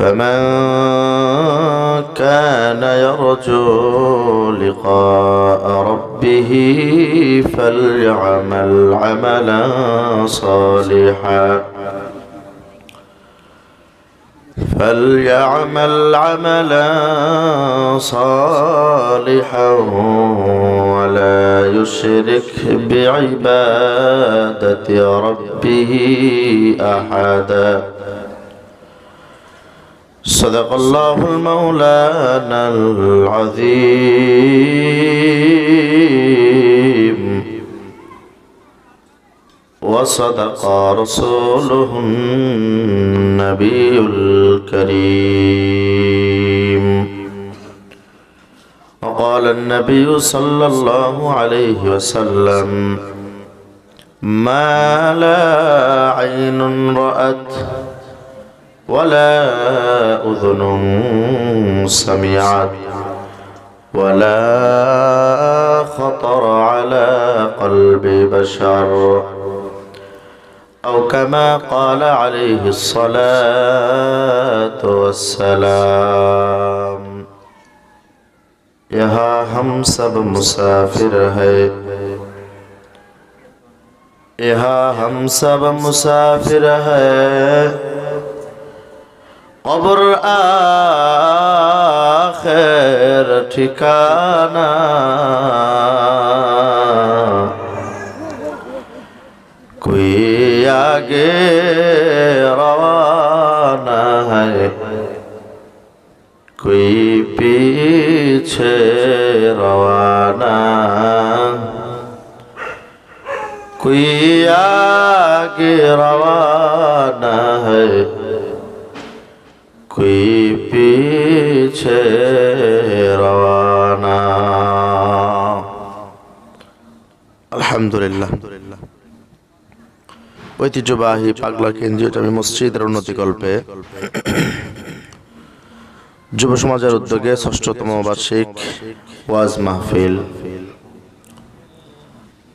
فمن كان يرجو لقاء ربه فليعمل عملا صالحا ولا يشرك بعبادة ربه أحدا. صدق الله المولانا العظيم وصدق رسوله النبي الكريم. وقال النبي صلى الله عليه وسلم: ما لا عين رأت ولا أذن سمعت ولا خطر على قلب بشر، أو كما قال عليه الصلاة والسلام. यहाँ हम सब मुसाफिर है, यहाँ हम सब मुसाफिर है, कब्र आखिर ठिकाना। कोई आगे रवाना है, कोई पीछे रवाना, कोई आगे रवाना है, कोई पीछे रवाना। अल्हम्दुलिल्लाह। ঐতিহ্যবাহী পাগলা কেন্দ্রীয় জামে মসজিদের উন্নতিকল্পে যুব সমাজের উদ্যোগে ৬ষ্ঠতম বার্ষিক ওয়াজ মাহফিল।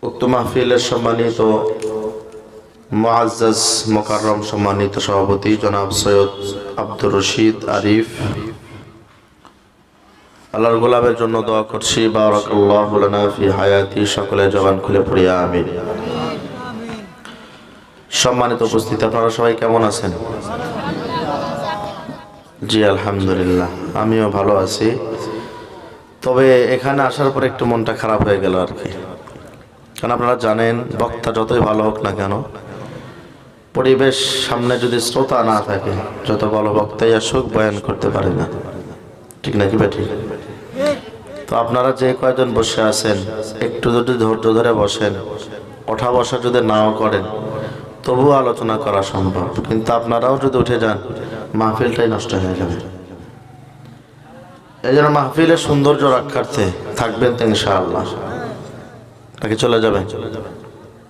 উক্ত মাহফিলের সম্মানিত মুআজ্জাজ মুকাররম সম্মানিত সভাপতি জনাব সৈয়দ আব্দুর রশিদ আরিফ, আল্লাহর গোলামের জন্য দোয়া করছি বারাকাল্লাহু লানা ফি হায়াতি। সকলে জবান খুলে পড়ি আমিন। সম্মানিত উপস্থিতি, আপনারা সবাই কেমন আছেন? জি আলহামদুলিল্লাহ, আমিও ভালো আছি। তবে এখানে আসার পর একটু মনটা খারাপ হয়ে গেল আর কি। কারণ আপনারা জানেন, বক্তা যতই ভালো হোক না কেন, পরিবেশ সামনে যদি শ্রোতা না থাকে, যত ভালো বক্তাই আসুক বয়ান করতে পারে না। ঠিক নাকি বেঠিক? তো আপনারা যে কয়জন বসে আছেন, একটু যদি ধৈর্য ধরে বসেন, ওঠা বসা যদি নাও করেন, তবুও আলোচনা করা সম্ভব। কিন্তু আপনারাও যদি উঠে যান, মাহফিলটাই নষ্ট হয়ে যাবে। এই জন্য মাহফিলের সৌন্দর্য রক্ষার্থে থাকবেন তো ইনশাআল্লাহ, নাকি চলে যাবেন?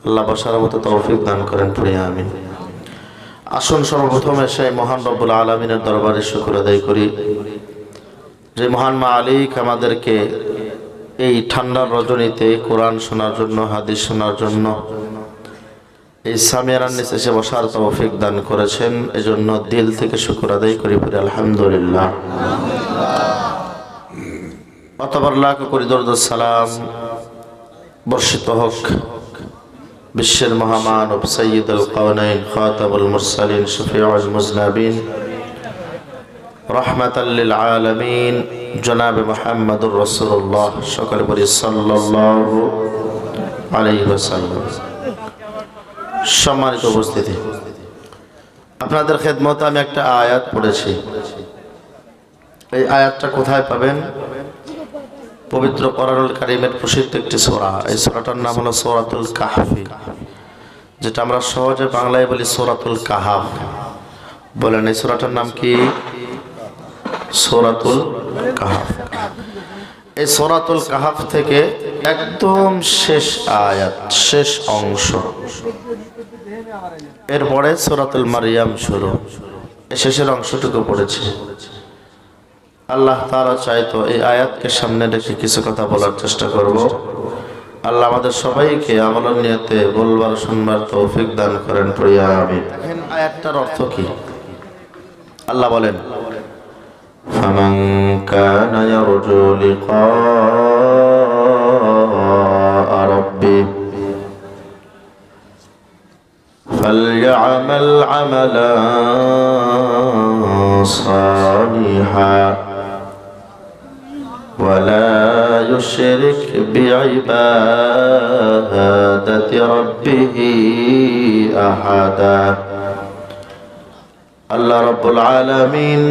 আল্লাহ বসার মতো তৌফিক দান করেন, পড়ি আমিন। আসুন সর্বপ্রথম এসে মহান রব্বুল আলামিনের দরবারে শুকর আদায় করি, যে মহান মালিক আমাদেরকে এই ঠান্ডার রজনীতে কোরআন শোনার জন্য, হাদিস শোনার জন্য এই সামিয়ারার নিচে এসে বসার তৌফিক দান করেছেন। এজন্য দিল থেকে শুকর আদায় করি, পড়ি আলহামদুলিল্লাহ। অতঃপর লাখ কোটি দরুদ সালাম বর্ষিত হোক বিশ্বের মহামানব সাইয়্যিদুল কাওনাইন খাতামুল মুরসালিন শফিউল মুজনাবিন রাহমাতাল লিল আলামিন জনাবে মুহাম্মদুর রাসূলুল্লাহ সকলে পড়ি সাল্লাল্লাহু আলাইহি ওয়াসাল্লাম। সম্মানিত উপস্থিতি, আপনাদের খেদমতে আমি একটা আয়াত পড়েছি। এই আয়াতটা কোথায় পাবেন? পবিত্র কোরআনুল কারীমের প্রসিদ্ধ একটি সূরা। এই সূরাটার নাম হলো সূরাতুল কাহফি, যেটা আমরা সহজে বাংলায় বলি সূরাতুল কাহাফ। বলেন, এই সূরাটার নাম কি? সূরাতুল কাহাফ। এই সূরাতুল কাহাফ থেকে একদম শেষ আয়াত, শেষ অংশ, এরপরে সূরাতুল মারইয়াম শুরু। এই শেষের অংশটুকু পড়েছি। আল্লাহ তাআলা চাইতো এই আয়াতকে সামনে রেখে কিছু কথা বলার চেষ্টা করব। আল্লাহ আমাদের সবাইকে আমলের নিয়তে বলবার শুনবার তৌফিক দান করেন, পড়ি আমিন। দেখেন আয়াতটার অর্থ কি? আল্লাহ বলেন, فمن كان يرجو لقاء ربه فليعمل عملا صالحا ولا يشرك بعبادة ربه أحدا আল্লাহ রাব্বুল আলামিন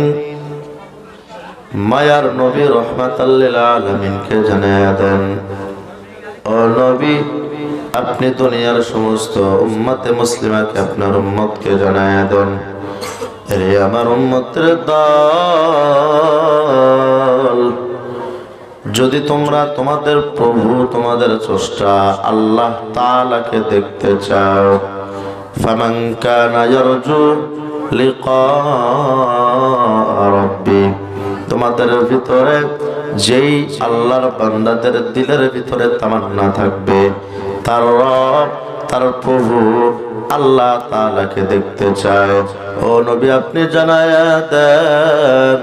মায়ার নবী রহমাতাল লিল আলামিনকে জানায়া দেন, ও নবী আপনি দুনিয়ার সমস্ত উম্মতে মুসলিমাকে আপনার উম্মতকে জানায়া দেন, রে আমার উম্মতের দল, যদি তোমরা তোমাদের প্রভু তোমাদের স্রষ্টা আল্লাহ তাআলাকে দেখতে চাও, ফামান কানা ইয়ারজু লিকা রাব্বি, তোমাদের ভিতরে যেই আল্লাহর বান্দাদের দিলের ভিতরে তামান্না থাকবে তার রব তার প্রভু আল্লাহ তাআলাকে দেখতে চায়, ও নবী আপনি জানায়া দেন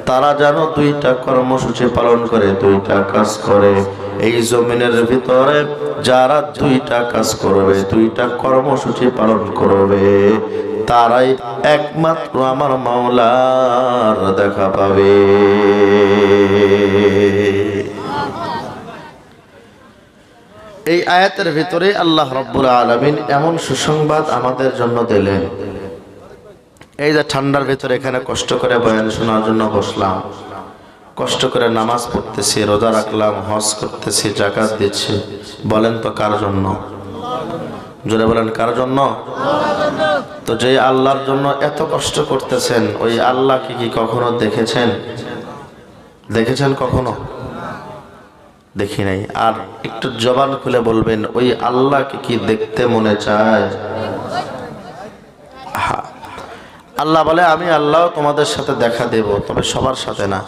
তারা যেন দুইটা কর্মসূচি পালন করে, দুইটা কাজ করে। এই জমিনের ভিতরে যারা দুইটা কাজ করবে, দুইটা কর্মসূচি পালন করবে, তারাই একমাত্র আমার মাওলার দেখা পাবে। এই আয়াতের ভিতরে আল্লাহ রাব্বুল আলামিন এমন সুসংবাদ আমাদের জন্য দিলেন। এই যে ঠান্ডার ভিতরে এখানে কষ্ট করে বয়ান শোনার জন্য বসলাম, কষ্ট করে নামাজ পড়তেছি, রোজা রাখলাম, হজ করতেছি, যাকাত দিচ্ছি, বলেন তো কার জন্য? জোরে বলেন কার জন্য? তো যে আল্লাহর জন্য এত কষ্ট করতেছেন, ওই আল্লাহকে কি কখনো দেখেছেন? দেখেছেন কখনো? দেখি নাই। আর একটু জবান খুলে বলবেন, ওই আল্লাহকে কি দেখতে মনে চায়? আল্লাহ বলে আমি আল্লাহ তোমাদের সাথে দেখা দেব, তবে সবার সাথে না।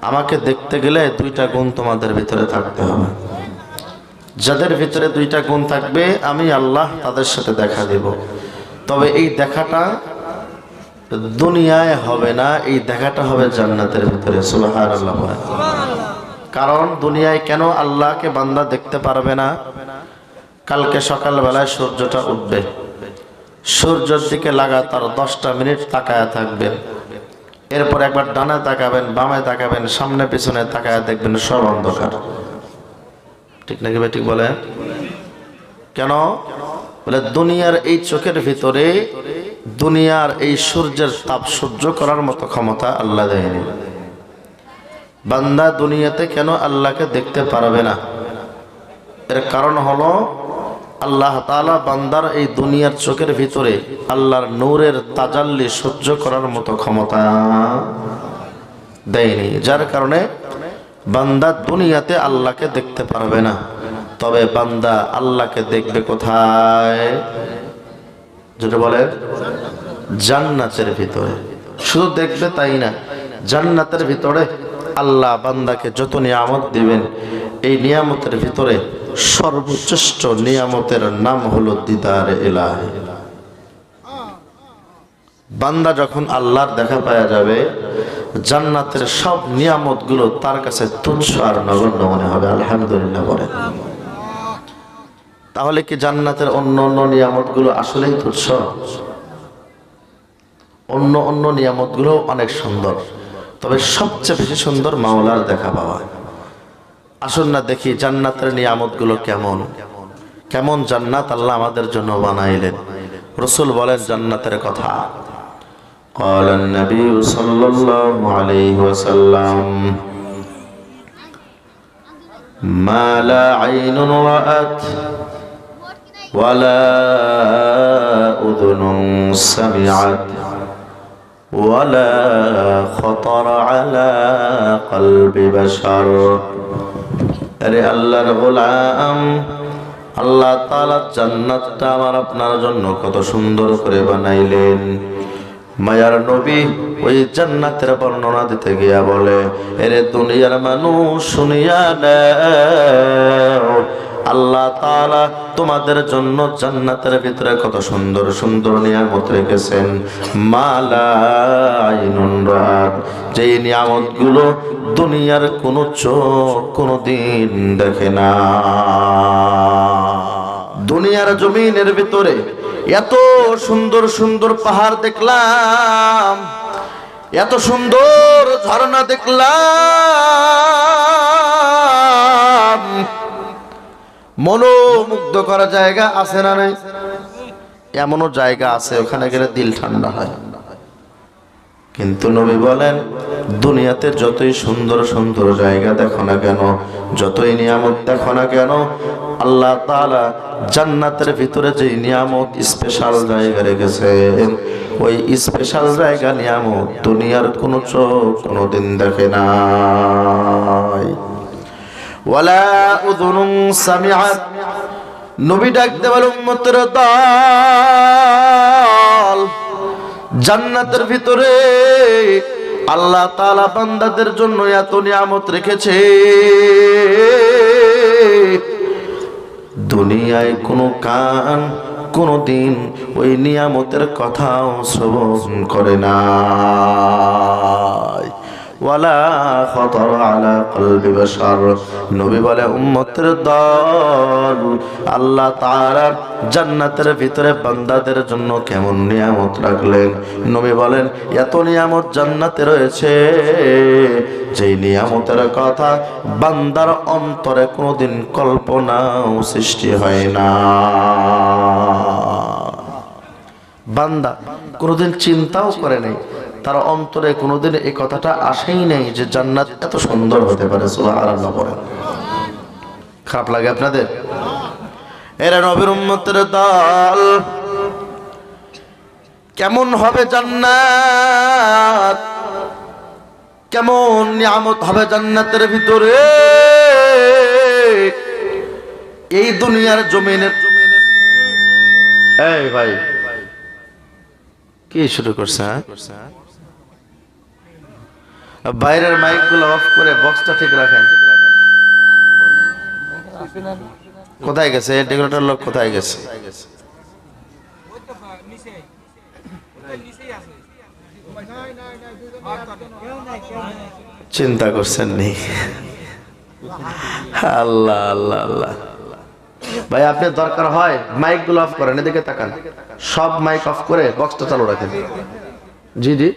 আমাকে দেখতে গেলে দুইটা গুণ তোমাদের ভিতরে থাকতে হবে। যাদের ভিতরে দুইটা গুণ থাকবে আমি আল্লাহ তাদের সাথে দেখা দেব। তবে এই দেখাটা দুনিয়ায় হবে না, এই দেখাটা হবে জান্নাতের ভিতরে। সুবহানাল্লাহ। কারণ দুনিয়ায় কেন আল্লাহকে বান্দা দেখতে পারবে না? কালকে সকালবেলায় সূর্যটা উঠবে, সূর্যের দিকে লাগাতার 10টা মিনিট তাকায়া থাকবেন, এরপর একবার ডানে তাকাবেন, বামে তাকাবেন, সামনে পিছনে তাকায়া দেখবেন সব অন্ধকার। ঠিক নাকি ভাই? ঠিক বলে। কেন বলে দুনিয়ার এই চোখের ভিতরে দুনিয়ার এই সূর্যের তাপ সহ্য করার মতো ক্ষমতা আল্লাহ দেয়নি। বান্দা দুনিয়াতে কেন আল্লাহকে দেখতে পারবে না? এর কারণ হলো আল্লাহ তাআলা বান্দার এই দুনিয়ার চোখের ভিতরে আল্লাহর নূরের তাজাল্লি সহ্য করার মতো ক্ষমতা দেয়নি, যার কারণে বান্দা দুনিয়াতে আল্লাহকে দেখতে পারবে না। তবে বান্দা আল্লাহকে দেখবে কোথায়? যেটা বলে জান্নাতের ভিতরে। শুধু দেখবে তাই না, জান্নাতের ভিতরে আল্লাহ বান্দাকে যত নিয়ামত দিবেন, এই নিয়ামতের ভিতরে সর্বশ্রেষ্ঠ নিয়ামতের নাম হলো দিদার ইলাহি। বান্দা যখন আল্লাহর দেখা পাওয়া যাবে, জান্নাতের সব নিয়ামতগুলো তার কাছে তুচ্ছ আর নগণ্য মনে হবে। আলহামদুলিল্লাহ বলেন। তাহলে কি জান্নাতের অন্য অন্য নিয়ামতগুলো আসলেই তুচ্ছ? অন্য অন্য নিয়ামতগুলো অনেক সুন্দর, তবে সবচেয়ে বেশি সুন্দর মাওলার দেখা পাওয়া। আসুন না দেখি জান্নাতের নিয়ামতগুলো কেমন কেমন জান্নাত আল্লাহ আমাদের জন্য বানাইলেন। রাসূল বলেন জান্নাতের কথা, قال النبي صلى الله عليه وسلم ما لا عين رأت ولا أذن سمعت ولا خطر على قلب بشر। আরে আল্লাহর গোলাম, আল্লাহ তাআলা জান্নাতটা আমার আপনার জন্য কত সুন্দর করে বানাইলেন। মায়ার নবী ওই জান্নাতের বর্ণনা দিতে গিয়া বলে, এরে দুনিয়ার মানুষ শুনিয়া নাও, আল্লাহ তাআলা তোমাদের জন্য জান্নাতের ভিতরে কত সুন্দর সুন্দর নিয়ামত রেখেছেন। মালা আইনুন রাত, যেই নিয়ামতগুলো দুনিয়ার কোনো চোখ কোনোদিন দেখে না। দুনিয়ার জমিনের ভিতরে এত সুন্দর সুন্দর পাহাড় দেখলাম, এত সুন্দর ঝর্ণা দেখলাম, মনোমুগ্ধ করা জায়গা আছে না নাই? এমনও জায়গা আছে ওখানে গেলে দিল ঠান্ডা হয়। কিন্তু নবী বলেন, দুনিয়াতে যতই সুন্দর সুন্দর জায়গা দেখো না কেন, যতই নিয়ামত দেখো না কেন, আল্লাহ তাআলা জান্নাতের ভিতরে যে নিয়ামত স্পেশাল জায়গা রেখেছেন, ওই স্পেশাল জায়গা নিয়ামত দুনিয়ার কোনো চোখ কোনোদিন দেখে নাই। ওয়ালা উযুনুন সামিআত, নবী ডাকতে বলে উম্মতের দল, জান্নাতের ভিতরে আল্লাহ তাআলা বান্দাদের জন্য এত নিয়ামত রেখেছে, দুনিয়ায় কোনো কান কোনোদিন ওই নিয়ামতের কথাও শ্রবণ করে না। ওয়ালা খাতার আলা কলবি বাশার, নবী বলে উম্মতের দল, আল্লাহ তাআলা জান্নাতের ভিতরে বান্দাদের জন্য কেমন নিয়ামত রাখলেন। নবী বলেন, এত নিয়ামত জান্নাতে রয়েছে, যেই নিয়ামতের কথা বান্দার অন্তরে কোনোদিন কল্পনাও সৃষ্টি হয় না। বান্দা কোনোদিন চিন্তাও করে নাই, তার অন্তরে কোনোদিন এই কথাটা আসেই নাই যে জান্নাত এত সুন্দর হতে পারে। সুবহানাল্লাহ বলেন। খারাপ লাগে আপনাদের? এরা নবীর উম্মতের দল, কেমন হবে জান্নাত, কেমন নিয়ামত হবে জান্নাতের ভিতরে, এই দুনিয়ার জমিনের। এই ভাই কি শুরু করছে? বাইরের মাইক গুলো অফ করে বক্সটা ঠিক রাখেন। কোথায় গেছে ডেকোরেটর লোক? কোথায় গেছে? চিন্তা করছেন নি? আল্লাহ আল্লাহ আল্লাহ। ভাই আপনি দরকার হয় মাইক গুলো অফ করেন, এদিকে তাকান, সব মাইক অফ করে বক্সটা চালু রাখেন। জি জি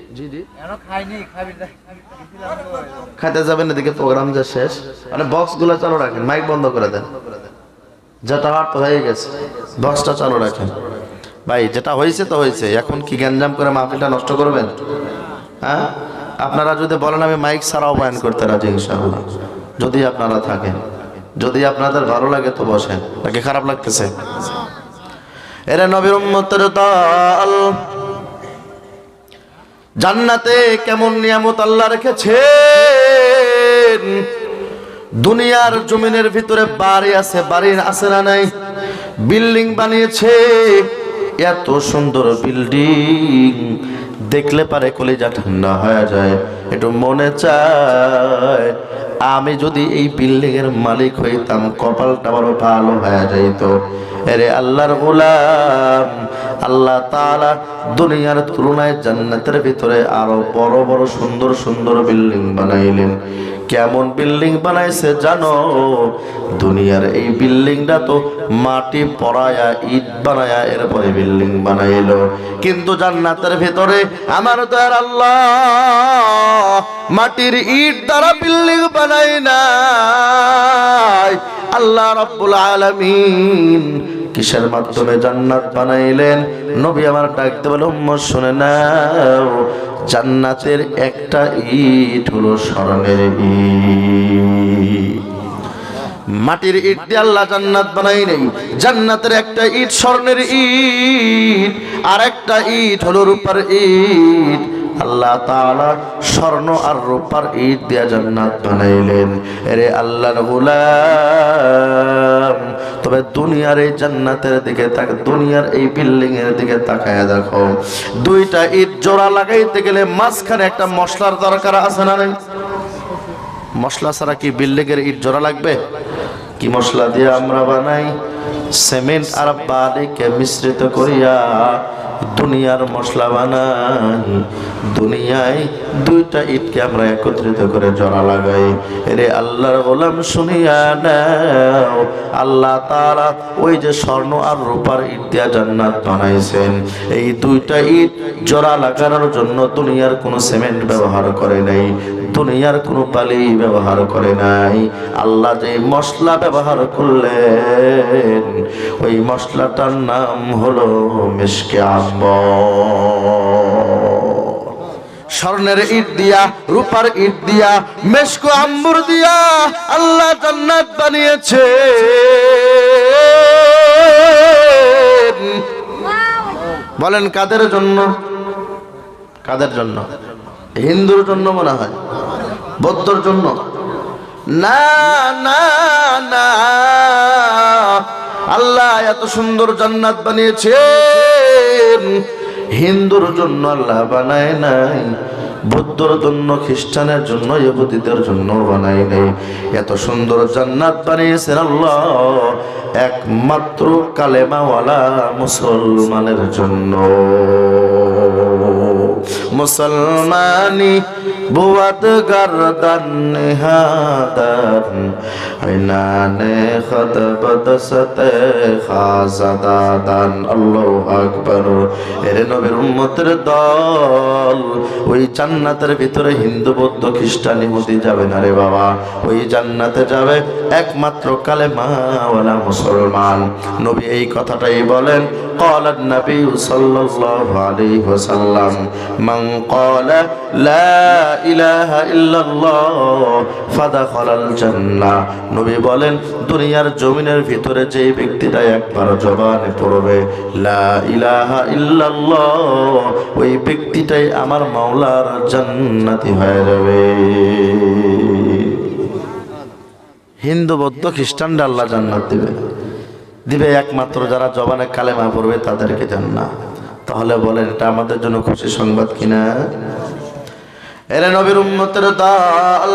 খাইতে যাবেন, এদিকে প্রোগ্রাম যা শেষ, মানে বক্স গুলো চালু রাখেন, মাইক বন্ধ করে দেন। যেটা হওয়ার তো হয়ে গেছে, বক্সটা চালু রাখেন। ভাই যেটা হয়েছে তো হয়েছে, এখন কি গ্যাঞ্জাম করে মাহফিলটা নষ্ট করবেন? হ্যাঁ, আপনারা যদি বলেন আমি মাইক ছাড়াও বয়ান করতে রাজি ইনশাআল্লাহ, যদি আপনারা থাকেন, যদি আপনাদের ভালো লাগে তো বসেন। নাকি খারাপ লাগতেছে? এরা নবীর উম্মতের দল, জান্নাতে কেমন নিয়ামত আল্লাহ রেখেছেন। দুনিয়ার জমিনের ভিতরে বাড়ি আছে, বাড়ি আছে না নাই? বিল্ডিং বানিয়েছে, এত সুন্দর বিল্ডিং দেখলে পারে কলিজা ঠান্ডা হয়ে যায়। একটু মনে চায় আমি যদি এই বিল্ডিং এর মালিক হইতাম, কপালটা বড় ভালো হয়ে যাইত। আরে আল্লাহর গোলাম, আল্লাহ তাআলা দুনিয়ার তুলনায় জান্নাতের ভিতরে আরো বড় বড় সুন্দর সুন্দর বিল্ডিং বানাইলেন। কেমন বিল্ডিং বানাইছে জানো? দুনিয়ার এই বিল্ডিংটা তো মাটি পড়ায়া ইট বানায়া এরপরে বিল্ডিং বানাইলো, কিন্তু জান্নাতের ভিতরে আমার দয়ার আল্লাহ মাটির ইট দ্বারা বিল্ডিং বানাই নাই। আল্লাহ রাব্বুল আলামিন কিসের মাধ্যমে জান্নাত বানাইলেন? নবী আমার ডাকতে বলে উম্মত শুনে নাও, জান্নাতের একটা ইট হলো স্বর্ণের ইট। মাটির ইট দিয়ে আল্লাহ জান্নাত বানাই নাই, জান্নাতের একটা ইট স্বর্ণের ইট, আর একটা ইট হলো রূপার ইট। আল্লাহ তাআলা স্বর্ণ আর রূপার ইট দিয়ে জান্নাত বানাইলেন। আরে আল্লাহর গোলাম, তবে দুনিয়ার এই জান্নাতের দিকে তাক, দুনিয়ার এই বিল্ডিং এর দিকে তাকায়া দেখো, দুইটা ইট জোড়া লাগাইতে গেলে মাঝখানে একটা মশলার দরকার আছে না নাই? মশলা ছাড়া কি বিল্ডিং এর ইট জোড়া লাগবে? কি মশলা দিয়ে আমরা বানাই? সিমেন্ট আর বালিকে মিশ্রিত করিয়া দুনিয়ার মশলা বানাই। দুনিয়ায় দুইটা ইটকে আমরা একত্রিত করে জোড়া লাগাই। এরে আল্লাহর গোলাম শুনিয়া নাও, আল্লাহ তাআলা ওই যে স্বর্ণ আর রূপার ইট দিয়া জান্নাত বানাইছেন, এই দুইটা ইট জোড়া লাগানোর জন্য দুনিয়ার কোনো সিমেন্ট ব্যবহার করে নাই, দুনিয়ার কোনো বালি ব্যবহার করে নাই। আল্লাহ যে মশলা ব্যবহার করলেন ওই মশলাটার নাম হলো মিশকে স্বর্ণের ইট দিয়া, রূপার ইট দিয়া, মেশকো আম্বর দিয়া আল্লাহ জান্নাত বানিয়েছে। বলেন কাদের জন্য? কাদের জন্য? হিন্দুর জন্য মনে হয়, বৌদ্ধর জন্য না, না না, আল্লাহ এত সুন্দর জান্নাত বানিয়েছেন হিন্দুর জন্য আল্লাহ বানায় নাই, বৌদ্ধর জন্য, খ্রিস্টানের জন্য, ইহুদিদের জন্য বানায় নাই। এত সুন্দর জান্নাত বানিয়েছেন আল্লাহ একমাত্র কালেমাওয়ালা মুসলমানের জন্য। মুসলমানি বুয়াদ গর্দান নিহাদান আইনানে খদবত সতে খাজাদান। আল্লাহু আকবার। এর নবীর উম্মতের দল ওই জান্নাতের ভিতরে হিন্দু, বৌদ্ধ, খ্রিস্টান, ইহুদি যাবে না রে বাবা। ওই জান্নাতে যাবে একমাত্র কালেমাওয়ালা মুসলমান। নবী এই কথাটাই বলেন, ক্বালা নবী সাল্লাল্লাহু আলাইহি ওয়াসাল্লাম মান ক্বালা লা ইলাহা ইল্লাল্লাহ ফাদাখালাল জান্নাহ। নবী বলেন দুনিয়ার জমিনের ভিতরে যে ব্যক্তিটা একবার জবানে পড়বে লা ইলাহা ইল্লাল্লাহ, ওই ব্যক্তিটাই আমার মাওলার জান্নাতি হয়ে যাবে। হিন্দু, বৌদ্ধ, খ্রিস্টানরা আল্লাহ জান্নাত দিবে, দিবে একমাত্র যারা জবানে কালেমা পড়বে তাদেরকে জান্নাত। তাহলে বলেন এটা আমাদের জন্য খুশি সংবাদ কিনা? এরে নবীর উম্মতের দল,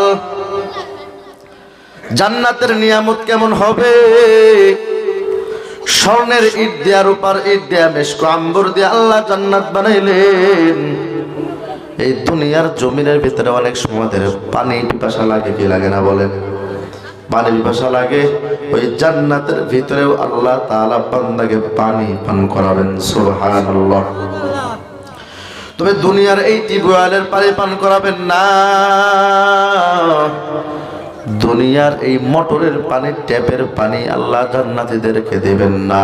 জান্নাতের নিয়ামত কেমন হবে? স্বর্ণের ইট দিয়া, রূপার ইট দিয়া, মেশকো আম্বর দিয়া আল্লাহ জান্নাত বানাইলেন। এই দুনিয়ার জমিনের ভিতরে অনেক সময় পানি পিপাসা লাগে, কি লাগে না বলেন? পানি পিপাসা লাগে। ওই জান্নাতের ভিতরেও আল্লাহ তাআলা বান্দাকে পানি পান করাবেন। সুবহানাল্লাহ। তবে দুনিয়ার এই টিউবওয়েলের পানি পান করাবেন না, দুনিয়ার এই মোটরের পানি, ট্যাপের পানি আল্লাহ জান্নাতীদেরকে দিবেন না।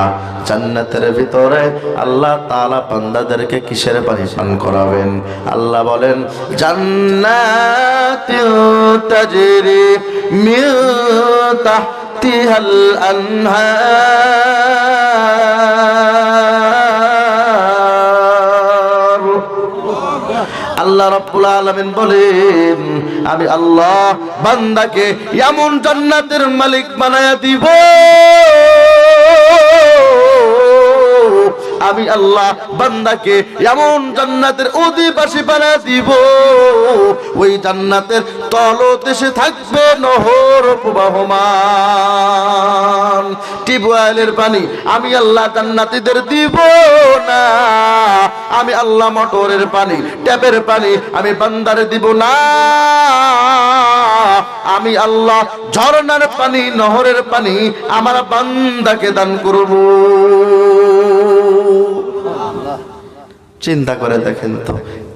জান্নাতের ভিতরে আল্লাহ তাআলা বান্দাদেরকে কিসের পানি পান করাবেন? আল্লাহ বলেন জান্নাতিন তাজরি মিন তাহতিহাল আনহার। আল্লাহ রাব্বুল আলামিন বলেন আমি আল্লাহ বান্দাকে এমন জান্নাতের মালিক বানায়া দিব, আমি আল্লাহ বান্দাকে এমন জান্নাতের অধিবাসী বানায়া দিব, ওই জান্নাতের তলদেশে থাকবে নহর প্রবাহমান। টিউবওয়েলের পানি আমি আল্লাহ জান্নাতীদের দিব না, আমি আল্লাহ মোটরের পানি, ট্যাপের পানি আমি বান্দারে দিব না, আমি আল্লাহ ঝর্ণার পানি, নহরের পানি আমার বান্দাকে দান করব। চিন্তা করে দেখেন তো,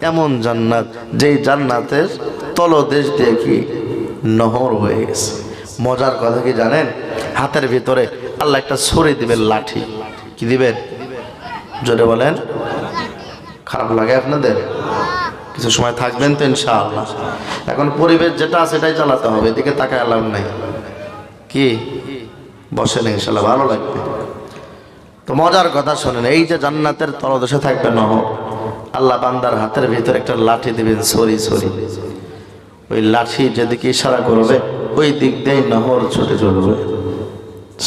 এমন জান্নাত যেই জান্নাতের তলদেশ দিয়ে কি নহর হয়ে গেছে। মজার কথা কি জানেন? হাতের ভিতরে আল্লাহ একটা ছুরি দিবেন, লাঠি। কি দিবেন? জোরে বলেন। খারাপ লাগে আপনাদের? কিছু সময় থাকবেন তো ইনশাআল্লাহ। এখন পরিবেশ যেটা আছে সেটাই চালাতে হবে, এদিকে তাকায় আলাম নাই। কি বসেন ইনশাআল্লাহ, ভালো লাগবে। তো মজার কথা শোনেন, এই যে জান্নাতের তলদেশে থাকবে নহর, আল্লাহ বান্দার হাতের ভিতরে একটা লাঠি দিবেন, ছড়ি ছড়ি। ওই লাঠি যেদিকে ইশারা করবে ওই দিক দিয়ে নহর ছুটে চলবে।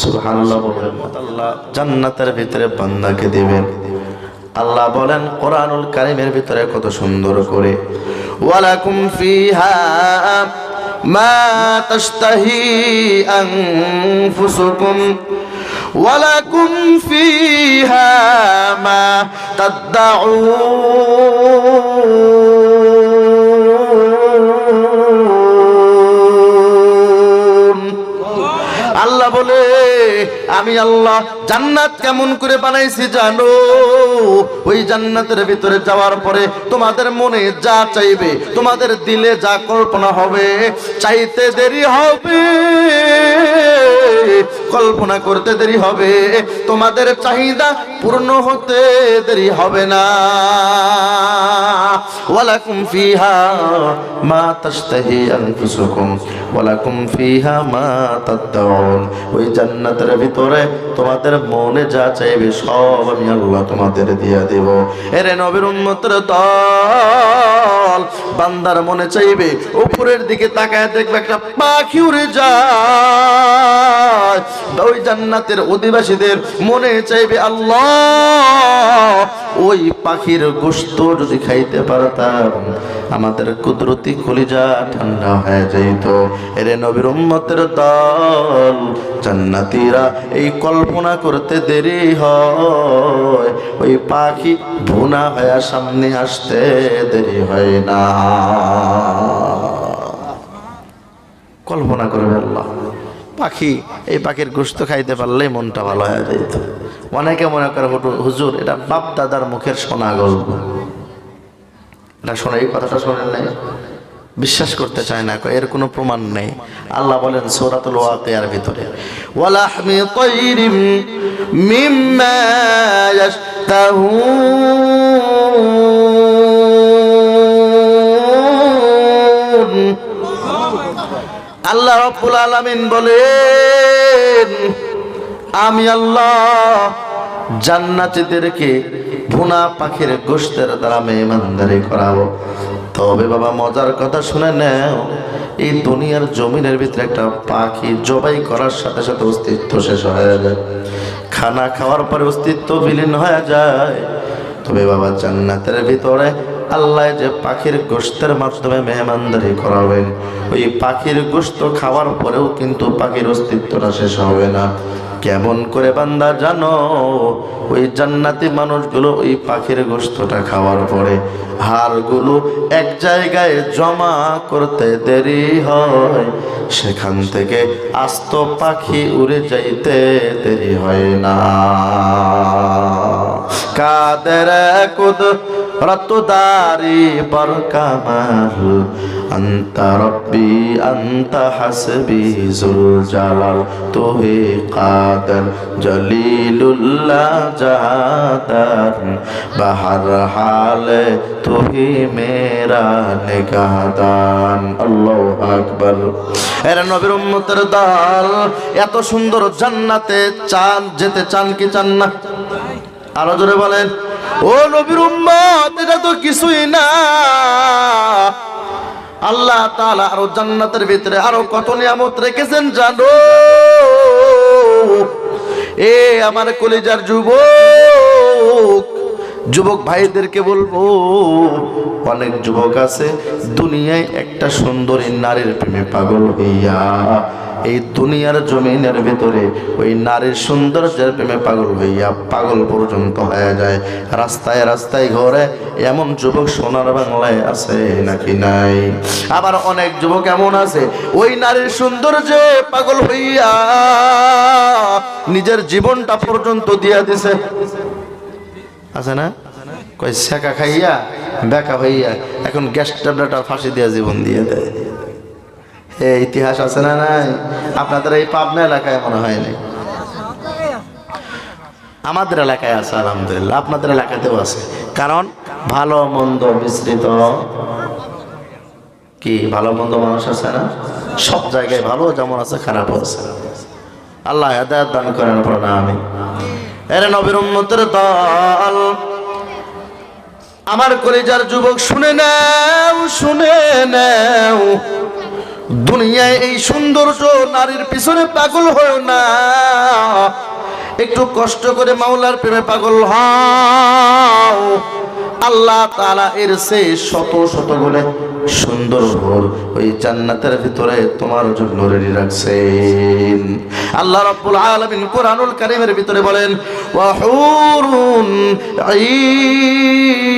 সুবহানাল্লাহ বলেন। আল্লাহ জান্নাতের ভিতরে বান্দাকে দিবেন। আল্লাহ বলেন কোরআনুল কারীমের ভিতরে কত সুন্দর করে, ওয়ালাকুম ফিহা মা তাশতাহি আনফুসুকুম ওয়া লাকুম ফিহা মা তাদউন। আল্লাহ বলে আমি আল্লাহ জান্নাত কেমন করে বানাইছি জানো? ওই জান্নাতের ভিতরে যাওয়ার পরে তোমাদের মনে যা চাইবে, তোমাদের দিলে যা কল্পনা হবে, চাইতে দেরি হবে, কল্পনা করতে দেরি হবে, তোমাদের চাহিদা পূর্ণ হতে দেরি হবে না। ওয়ালাকুম ফিহা মা তাশতাহি আনফুসুকুম ওয়ালাকুম ফিহা মা তাদউন। ওই জান্নাতের ভিতরে তোমাদের মনে যা চাইবে সব আমি আল্লাহ তোমাদের দিয়ে দেব। এরে নবীর উম্মতের দল, বান্দার মনে চাইবে উপরের দিকে তাকায় দেখবে একটা পাখি উড়ে যায়। ওই জান্নাতের অধিবাসীদের মনে চাইবে আল্লাহ ওই পাখির গোশত যদি খাইতে পারতাম আমাদের কুদরতি কলিজা ঠান্ডা হয়ে যাইত। এরে নবীর উম্মতের দল, জান্নাতীরা এই কল্পনা করতে দেরি হয়, ওই পাখি ভুনা হয়ে সামনে আসতে দেরি হয় না। কল্পনা করবে আল্লাহ পাখি, এই পাখির গোশত খাইতে পারলেই মনটা ভালো হয়ে যেত। অনেকে মনে করে হুজুর এটা বাপ দাদার মুখের শোনা গল্প, এটা শোনা, এই কথাটা শোনেন নাই, বিশ্বাস করতে চায় না, এর কোনো প্রমাণ নেই। আল্লাহ বলেন সূরাতুল ওয়াকিয়ার ভিতরে ওয়ালাহমি তায়রিম মিম্মা ইয়াশতাহুন। আল্লাহ রাব্বুল আলামিন বলেন আমি আল্লাহ জান্নাতীদেরকে ভুনা পাখির গোশতের দ্বারা মেহমানদারি করাবো। তবে বাবা মজার কথা শুনে নাও, এই দুনিয়ার জমিনের ভিতরে একটা পাখি জবাই করার সাথে সাথে অস্তিত্ব শেষ হয়ে যায়, খানা খাওয়ার পরে অস্তিত্ব বিলীন হয়ে যায়। তবে বাবা জান্নাতের ভিতরে আল্লাহ যে পাখির গোশতের মাধ্যমে মেহমানদারি করাবেন, ওই পাখির গোশত খাওয়ার পরেও কিন্তু পাখির অস্তিত্বটা শেষ হবে না। কেমন করে বান্দা জানো? ওই জান্নাতি মানুষগুলো ওই পাখির গোশতটা খাওয়ার পরে হাড়গুলো এক জায়গায় জমা করতে দেরি হয়, সেখান থেকে আস্ত পাখি উড়ে যাইতে দেরি হয় না। কাদের কুদরত দারি বর কামাল আন্তা রব্বি আন্তা হাসবি জুল জালাল তুহি কাদের জলিলুল্লাহ জাদার বাহার হালে তুহি মেরা নিগাহদান। আল্লাহু আকবার। এরা নবীর উম্মতের দল, এত সুন্দর জান্নাতে চান, যেতে চান কি চান না? আরো জোরে বলেন ও নবীর উম্মত, এটা তো কিছুই না। আল্লাহ তাআলা আরো জান্নাতের ভিতরে আরো কত নিয়ামত রেখেছেন জানো? এ আমার কলিজার যুবক ভাইদেরকে বলবো, অনেক যুবক আছে দুনিয়ায় একটা সুন্দরী নারীর প্রেমে পাগল হইয়া এই দুনিয়ার জমিনের ভিতরে ওই নারীর সৌন্দর্যের প্রেমে পাগল হইয়া পাগল পর্যন্ত হয়ে যায়। রাস্তায় রাস্তায় ঘরে এমন যুবক সোনার বাংলায় আছে নাকি নাই? আবার অনেক যুবক এমন আছে ওই নারীর সৌন্দর্যে পাগল হইয়া নিজের জীবনটা পর্যন্ত দিয়া দিছে, আছে না? কই শেখা খাইয়া বেকা হইয়া এখন গ্যাস ট্যাবলেটটা ফাঁসি দিয়া জীবন দিয়ে দেয়। এই ইতিহাস আছে না নাই? আপনাদের এই পাবনা এলাকায় মনে হয় নাই, আমাদের এলাকায় আছে আলহামদুলিল্লাহ, আপনাদের এলাকাতেও আছে। কারণ ভালো মন্দ মিশ্রিত, কি ভালো মন্দ মানুষ আছে না? সব জায়গায় ভালো যেমন আছে খারাপও আছে। আল্লাহ হেদায়েত দান করেন পড়ে না আমি। এর নবীর উম্মতের দল, আমার কলিজার যুবক শুনে নাও, শুনে নাও, দুনিয়ায় এই সৌন্দর্য নারীর পিছনে পাগল হও না, একটু কষ্ট করে মাওলার প্রেমে পাগল হও। আল্লাহ তাআলা এর চেয়ে শত শত গুণে সুন্দর হুর ওই জান্নাতের ভিতরে তোমার জন্য রেডি রাখছেন। আল্লাহ রাব্বুল আলামিন কোরআনুল কারীমের ভিতরে বলেন ওয়া হুরুন আইন।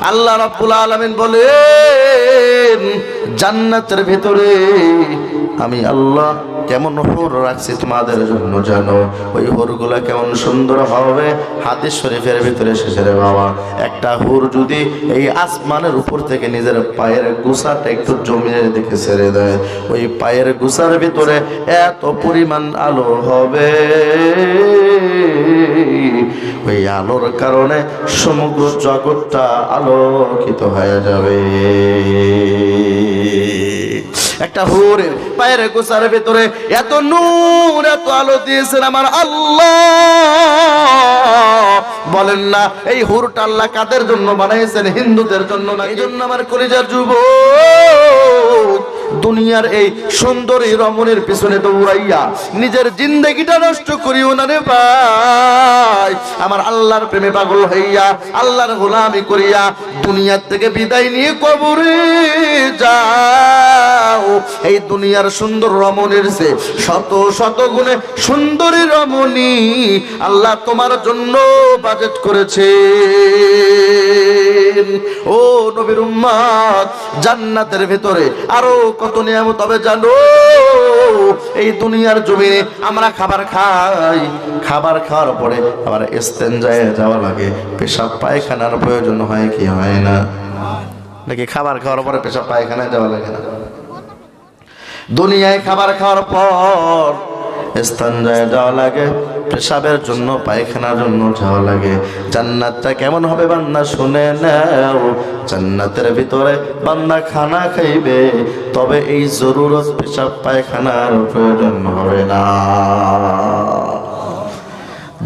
আল্লাহ রাব্বুল আলামিন বলেন জান্নাতের ভিতরে আমি আল্লাহ কেমন হুর রাখছি তোমাদের জন্য জানো? ওই হুরগুলা কেমন সুন্দর হবে। হাদিস শরীফের ভিতরে শেষের বাবা একটা হুর যদি এই আসমানের উপর থেকে নিজের পায়ের গোছাটা একটু জমিনের দিকে ছেড়ে দেয়, ওই পায়ের গোছার ভিতরে এত পরিমাণ আলো হবে, ওই আলোর কারণে সমগ্র জগৎটা আলোকিত হয়ে যাবে। একটা হুরের পায়ের গোছার ভিতরে এত নূর এত আলো দিয়েছেন আমার আল্লাহ। বলেন না এই হুরটা আল্লাহ কাদের জন্য বানাইছেন? হিন্দুদের জন্য না। এই জন্য আমার কলিজার যুবক দুনিয়ার এই সুন্দরী রমণীর পিছনে দৌড়াইয়া নিজের জিন্দেগিটা নষ্ট করিও না রে ভাই। আমার আল্লাহর প্রেমে পাগল হইয়া আল্লাহর গোলামি করিয়া দুনিয়ার থেকে বিদায় নিয়ে কবরে যাও। এই দুনিয়ার সুন্দর রমণীর চেয়ে শত শত গুণে সুন্দরী রমণী আল্লাহ তোমার জন্য বাজেট করেছে। ও নবীর উম্মত, জান্নাতের ভিতরে আরো কত নিয়ামত হবে জানো? এই দুনিয়ার জমিনে আমরা খাবার খাই, খাবার খাওয়ার পরে আবার ইস্তেঞ্জায় যাওয়া লাগে, পেশাব পায়খানার প্রয়োজন হয় কি হয় না? নাকি খাবার খাওয়ার পরে পেশাব পায়খানায় যাওয়া লাগে না? দুনিয়ায় খাবার খাওয়ার পর ইস্তেঞ্জায় যাওয়া লাগে, পেশাবের জন্য পায়খানার জন্য যাওয়া লাগে। জান্নাতটা কেমন হবে বান্দা শুনে নাও। জান্নাতের ভিতরে বান্দা খানা খাইবে, তবে এই জরুরত পেশাব পায়খানার প্রয়োজন হবে না।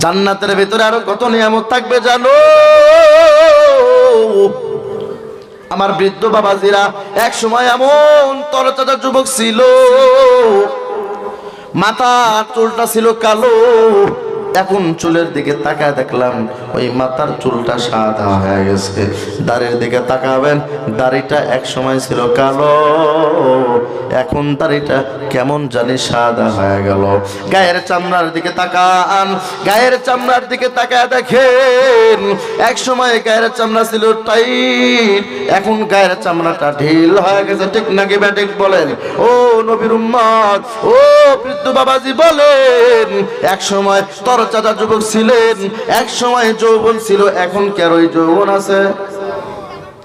জান্নাতের ভিতরে আরো কত নিয়ামত থাকবে জানো? আমার বৃদ্ধ বাবাজিরা এক সময় এমন তরতাজা যুবক ছিল, মাথা চুলটা ছিল কালো, এখন চুলের দিকে তাকায় দেখলাম ওই মাথার চুলটা সাদা হয়ে গেছে। দাড়ির দিকে তাকাবেন, দাড়িটা এক সময় ছিল কালো, এখন দাড়িটা কেমন জানি সাদা হয়ে গেল। গায়ের চামড়ার দিকে তাকান, গায়ের চামড়ার দিকে তাকায় দেখেন এক সময় গায়ের চামড়া ছিল টাইট, এখন গায়ের চামড়াটা ঢিল হয়ে গেছে। ঠিক নাকি ব্যাটিক বলেন? ও নবীর উম্মত, ও বৃদ্ধ বাবাজি বলেন এক সময় তরচাদা যুবক ছিলেন, এক সময় যৌবন ছিল, এখন কি আর ওই যৌবন আছে?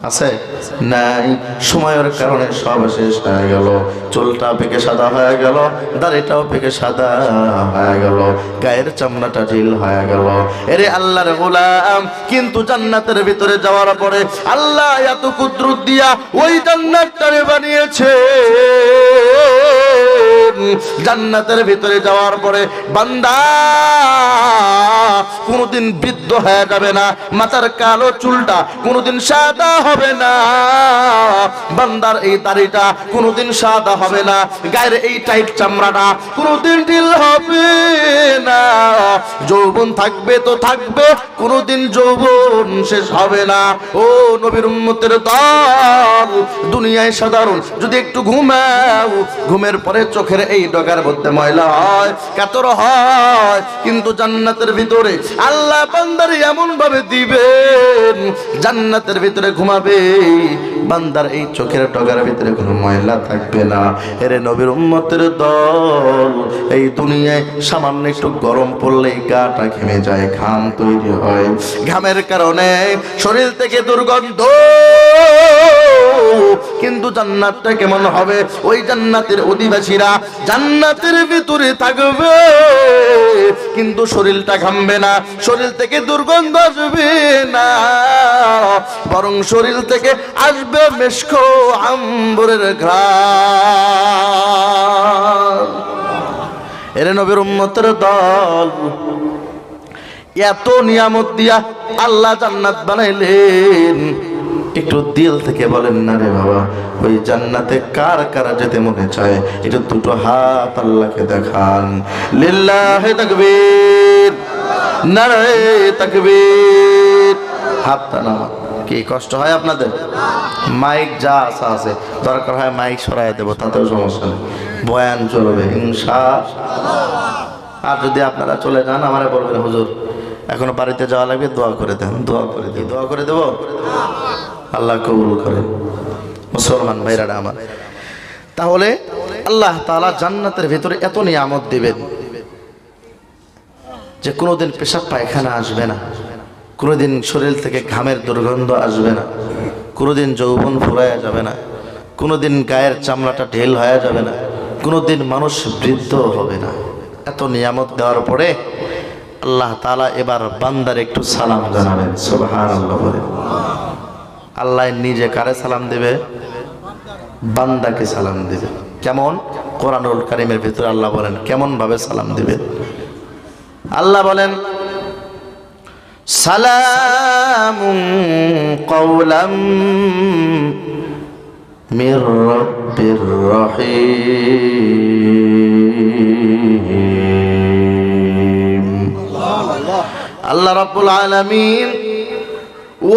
আছে নাই। সময়ের কারণে সব শেষ হয়ে গেল। চুলটা পেকে সাদা হয়ে গেল, দাড়িটাও পেকে সাদা হয়ে গেল, গায়ের চামড়াটা ঢিল হয়ে গেল। এরে আল্লাহর গোলাম, কিন্তু জান্নাতের ভিতরে যাওয়ার পরে আল্লাহ এত কুদরত দিয়া ওই জান্নাতটারে বানিয়েছে। জান্নাতের ভিতরে যাওয়ার পরে বান্দা কোনোদিন বৃদ্ধ হয়ে যাবে না, মাথার কালো চুলটা কোনোদিন সাদা হবে না, বান্দার এই দাড়িটা কোনোদিন সাদা হবে না, গায়ের এই টাইট চামড়াটা কোনোদিন ঢিল হবে না। যৌবন থাকবে তো থাকবে, কোনোদিন যৌবন শেষ হবে না। ও নবীর উম্মতের দল, দুনিয়ায় সাধারণ যদি একটু ঘুমাও, ঘুমের পরে চোখের এই ডগার মধ্যে ময়লা হয়, কাতর হয়, কিন্তু জান্নাতের ভিতরে আল্লাহ বান্দার এমন ভাবে দিবেন, জান্নাতের ভিতরে ঘুমাবে বান্দার এই চোখের ডগার ভিতরে কোনো ময়লা থাকবে না। এরে নবীর উম্মতের দল, এই দুনিয়ায় সামান্য একটু গরম পড়লেই গাটা ঘেমে যায়, ঘাম তৈরি হয়, ঘামের কারণে শরীর থেকে দুর্গন্ধ। কিন্তু জান্নাতটা কেমন হবে? ওই জান্নাতের অধিবাসীরা জান্নাতের ভিতরে থাকবে, কিন্তু শরীরটা ঘামবে না, শরীর থেকে দুর্গন্ধ আসবে না, বরং শরীর থেকে আসবে মেশক আম্বরের ঘ্রাণ। এরে নবীর উম্মতের দল, এত নিয়ামত দিয়া আল্লাহ জান্নাত বানাইলেন, একটু দিল থেকে বলেন না রে বাবা, ওই জান্নাতে কার কার যেতে মনে চায়? একটু দুটো হাত আল্লাহকে দেখান। লিল্লাহি তাকবীর, নারে তাকবীর। হাতটা নামান। কি কষ্ট হয় আপনাদের? মাইক যা আছে দরকার হয় মাইক সরাই দেবো, তাতেও সমস্যা নেই, বয়ান চলবে ইনশাআল্লাহ। আর যদি আপনারা চলে যান আমারে বলবেন হুজুর এখনো বাড়িতে যাওয়া লাগবে, দোয়া করে দেন। দোয়া করে দিই, দোয়া করে দেবো, আল্লাহ কবুল করে। মুসলমান ভাইরা আমার, তাহলে আল্লাহ তাআলা জান্নাতের ভিতরে এত নিয়ামত দিবেন যে কোনোদিন পেশাব পায়খানা আসবে না, কোনোদিন শরীর থেকে ঘামের দুর্গন্ধ আসবে না, কোনোদিন যৌবন ফুরায়া যাবে না, কোনোদিন গায়ের চামড়াটা ঢেল হয়ে যাবে না, কোনোদিন মানুষ বৃদ্ধ হবে না। এত নিয়ামত দেওয়ার পরে আল্লাহ তাআলা এবার বান্দার একটু সালাম জানাবেন। সুবহানাল্লাহ বলে। আল্লাহ নিজে কারে সালাম দেবে? বান্দাকে সালাম দেবে। কেমন? কোরআনুল কারীমের ভিতরে আল্লাহ বলেন কেমন ভাবে সালাম দিবে। আল্লাহ বলেন সালামুন কওলাম মির রাব্বির রহিম। আল্লাহ রাব্বুল আলামিন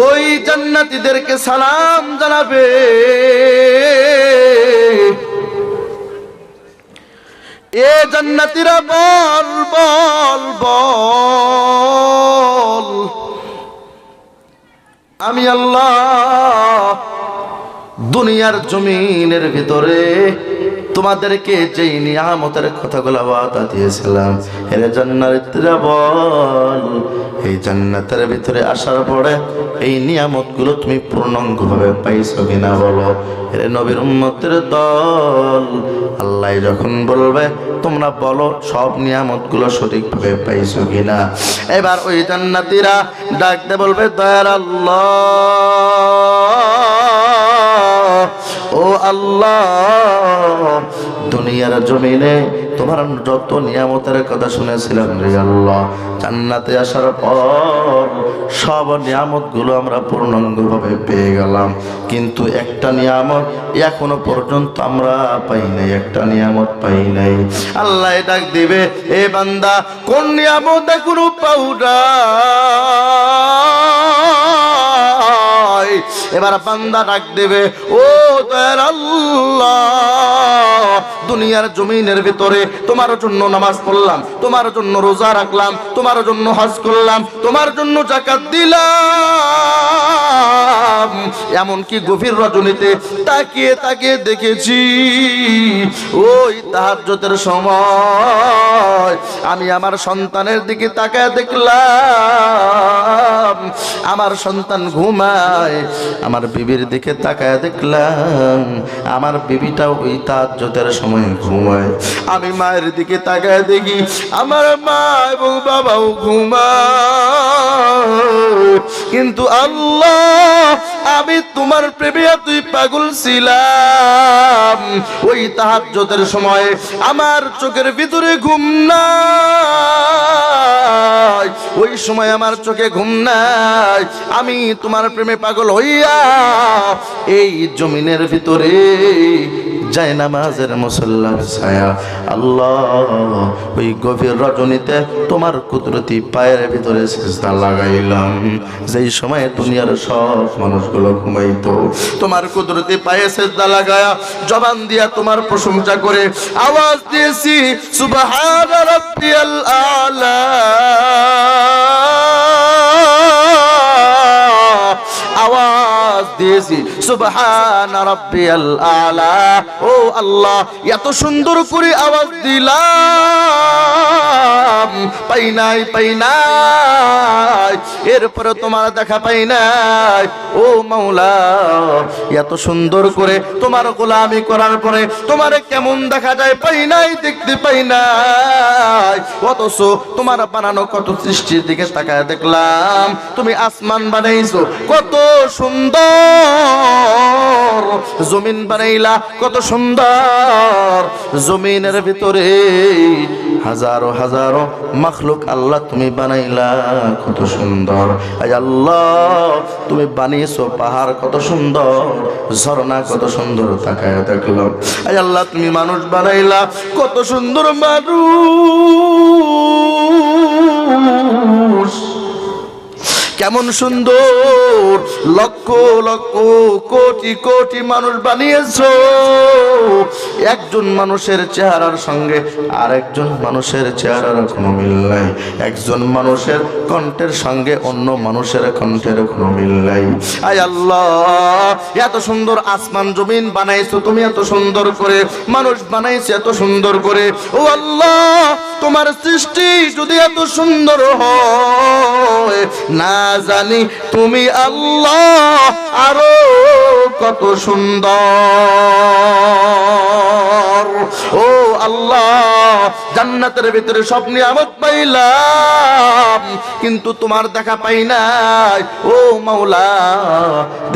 ওই জান্নাতীদেরকে সালাম জানাবে, এ জান্নাতীরা বল বল বল, আমি আল্লাহ দুনিয়ার জমিনের ভিতরে তোমাদেরকে যেই নিয়ামতের কথাগুলো ওয়াদা দিয়েছিলাম, এর জান্নাতীরা বল এই জান্নাতের ভিতরে আসার পরে এই নিয়ামতগুলো তুমি পূর্ণাঙ্গভাবে পাইছো কিনা বলো। এর নবীর উম্মতের দল, আল্লাহ যখন বলবে তোমরা বলো সব নিয়ামতগুলো সঠিকভাবে পাইছো কিনা। এবার ওই জান্নাতীরা ডাকতে বলবে দয়ার আল্লাহ, ও আল্লাহ দুনিয়ার জমিনে তোমার যত নিয়ামতের কথা শুনেছিলাম রে আল্লাহ, জান্নাতে আসার পর সব নিয়ামতগুলো আমরা পূর্ণাঙ্গভাবে পেয়ে গেলাম, কিন্তু একটা নিয়ামত এখনো পর্যন্ত আমরা পাই নাই, একটা নিয়ামত পাই নাই। আল্লাহ ডাক দিবে এ বান্দা কোন নিয়ামত এখনো পাও নাই? এবার বান্দা ডাক দেবে ও দয়ার আল্লাহ দুনিয়ার জমিনের ভিতরে তোমার জন্য নামাজ পড়লাম, তোমার জন্য রোজা রাখলাম, তোমার জন্য হজ করলাম, তোমার জন্য যাকাত দিলাম, এমনকি গভীর রজনীতে তাকিয়ে তাকিয়ে দেখেছি ওই তাহাজ্জুদের সময় আমি আমার সন্তানের দিকে তাকায় দেখলাম আমার সন্তান ঘুমায়, আমার বিবির দিকে তাকায় দেখলাম আমার বিবিটাও ওই তাহাজ্জুদের সময় ঘুমায়, আমি মায়ের দিকে তাকায় দেখি আমার মা এবং বাবাও ঘুমায়, কিন্তু আল্লাহ আমি তোমার প্রেমে তুই পাগল ছিলাম, ওই তাহাজ্জুদের সময় আমার চোখের ভিতরে ঘুম নাই, ওই সময় আমার চোখে ঘুম নাই, আমি তোমার প্রেমে পাগল হইয়া এই জমিনের ভিতরে যায় নামাজের মুসল্লার ছায়া আল্লাহ ওই গভীর রজনীতে তোমার কুদরতি পায়ের ভিতরে সিজদা লাগাইলাম, যেই সময় দুনিয়ার সব মানুষগুলো ঘুমাইতো তোমার কুদরতি পায়ে সিজদা লাগায়া জবান দিয়া তোমার প্রশংসা করে আওয়াজ দিয়েছি সুবহান রাব্বিয়াল আলা, আওয়াজ দিয়েছি সুবহান রাব্বিয়াল আলা, ও আল্লাহ এত সুন্দর করে আওয়াজ দিলাম পাই নাই পাই নাই, এরপরে তোমার দেখা পাই নাই, ও মাওলা এত সুন্দর করে তোমার গোলামি করার পরে তোমারে কেমন দেখা যায় পাই নাই, দেখতে পাই নাই, অথচ তোমার বানানো কত সৃষ্টির দিকে তাকায় দেখলাম তুমি আসমান বানাইছো কত সুন্দর, জমিন বানাইলা কত সুন্দর, জমিনের ভিতরে হাজারো হাজারো মাখলুক আল্লাহ তুমি বানাইলা কত সুন্দর। আয় আল্লাহ তুমি বানিয়েছো পাহাড় কত সুন্দর, ঝর্ণা কত সুন্দর তাকায় দেখলাম। আয় আল্লাহ তুমি মানুষ বানাইলা কত সুন্দর মানুষ, কেমন সুন্দর লক্ষ লক্ষ কোটি কোটি মানুষ বানিয়েছো। একজন মানুষের চেহারার সঙ্গে আরেকজন মানুষের চেহারার কোনো মিল নাই, একজন মানুষের কণ্ঠের সঙ্গে অন্য মানুষের কণ্ঠের কোনো মিল নাই। আয় আল্লাহ এত সুন্দর আসমান জমিন বানাইছো তুমি, এত সুন্দর করে মানুষ বানাইছো এত সুন্দর করে। ও আল্লাহ তোমার সৃষ্টি যদি এত সুন্দর হয়, না জানি তুমি আল্লাহ আরো কত সুন্দর। ও আল্লাহ জান্নাতের ভিতরে সব নিয়ামত পাইলাম, কিন্তু তোমার দেখা পাই নাই। ও মাওলা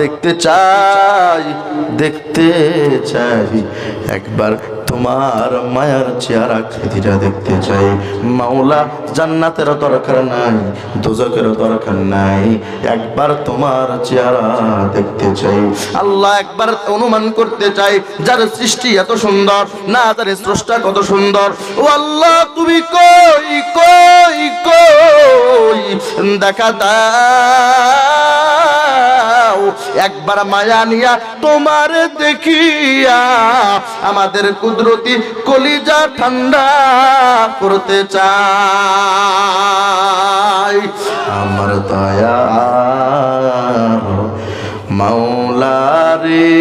দেখতে চাই, দেখতে চাই, একবার তোমার মায়ার চেহারা আকৃতিটা দেখতে চাই। মাওলা জান্নাতেরও দরকার নাই, দোজখেরও দরকার নাই, একবার তোমার চেহারা দেখতে চাই। আল্লাহ একবার অনুমান করতে চাই, যার সৃষ্টি এত সুন্দর, না তার স্রষ্টা কত সুন্দর। ও আল্লাহ তুমি কই কই কই দেখা দাও, একবার মায়া নিয়া তোমার দেখিয়া আমাদের কুদরতি কলিজা ঠান্ডা করতে চাই। আমার দয়া মাওলা রে,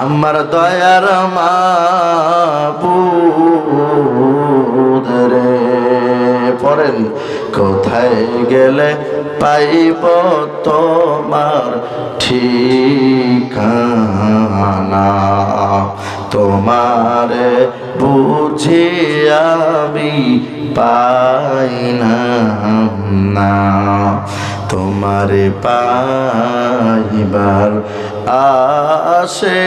আমার দয়ার মাবুদ রে। পড়েন কোথায় গেলে পাইব তোমার ঠিকানা, তোমারে বুঝি আমি পাই না, তোমারে পাইবার আসে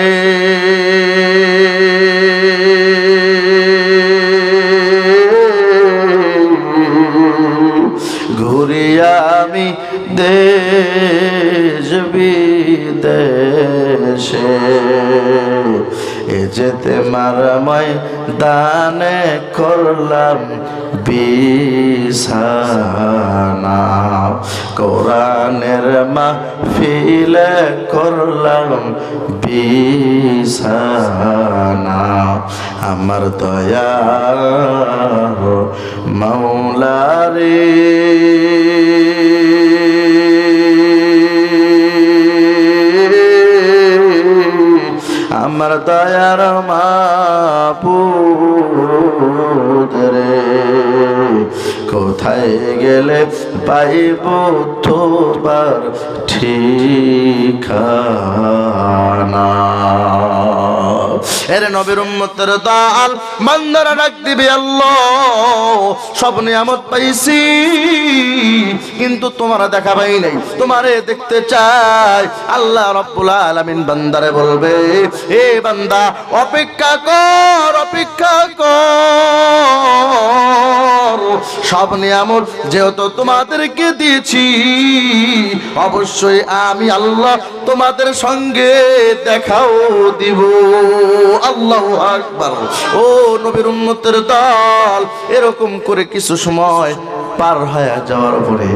ঘুরি আমি দেশ বিদেশে, এ যেতে মারামাই দানে করলাম বিছানা, কোরআনের মাহফিলে করলাম বিছানা। আমার দয়া মাওলা রে, আমার দয়ার মাবুদ রে, কোথায় গেলে পাইব তোমার ঠিকানা। এরে নবীর উম্মতের দল বান্দারা ডাক দিবে, আল্লাহ সব নিয়ামত পাইছি কিন্তু তোমার দেখা পাই নাই, তোমারে দেখতে চাই। আল্লাহ রাব্বুল আলামিন বান্দারে বলবে, এ বান্দা অপেক্ষা কর, অপেক্ষা কর, সব নিয়ামত যেহেতু তোমাদেরকে দিয়েছি, অবশ্যই আমি আল্লাহ তোমাদের সঙ্গে দেখাও দিব। আল্লাহু আকবার। ও নবীর উম্মতের দল, এরকম করে কিছু সময় পার হয়ে যাওয়ার পরে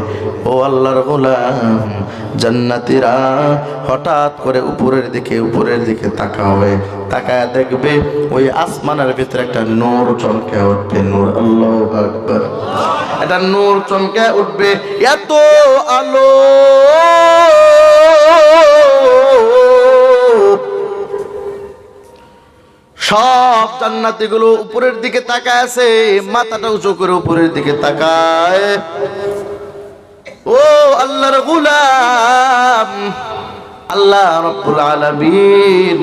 ও আল্লাহর গোলাম জান্নাতীরা হঠাৎ করে উপরের দিকে তাকাবে, তাকায় দেখবে ওই আসমানের ভিতরে একটা নূর চমকে উঠবে। নূর, আল্লাহু আকবার। একটা নূর চমকে উঠবে, এত আলো সব জান্নাতীগুলো উপরের দিকে তাকায় আছে, মাথাটা উঁচু করে উপরের দিকে তাকায়। ও আল্লাহর গোলাম, আল্লাহ রাব্বুল আলামিন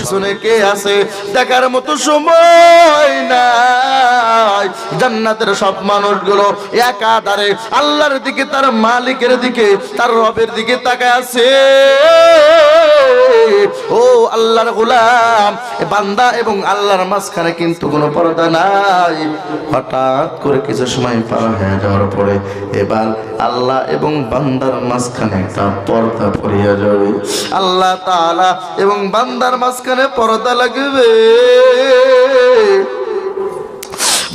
শুনে কে আছে দেখার মতো সময় নাই। জান্নাতের সব মানুষগুলো একাধারে আল্লাহর দিকে, তার মালিকের দিকে, তার রবের দিকে তাকায় আছে। ও আল্লাহর গোলাম, বান্দা এবং আল্লাহর মাঝখানে কিন্তু কোনো পর্দা নাই। হঠাৎ করে কিছু সময় পার হয়ে যাওয়ার পরে এবার আল্লাহ এবং বান্দার মাঝখানে একটা পর্দা পড়িয়া যাবে। আল্লাহ তাআলা এবং বান্দার মাঝখানে পর্দা লাগবে।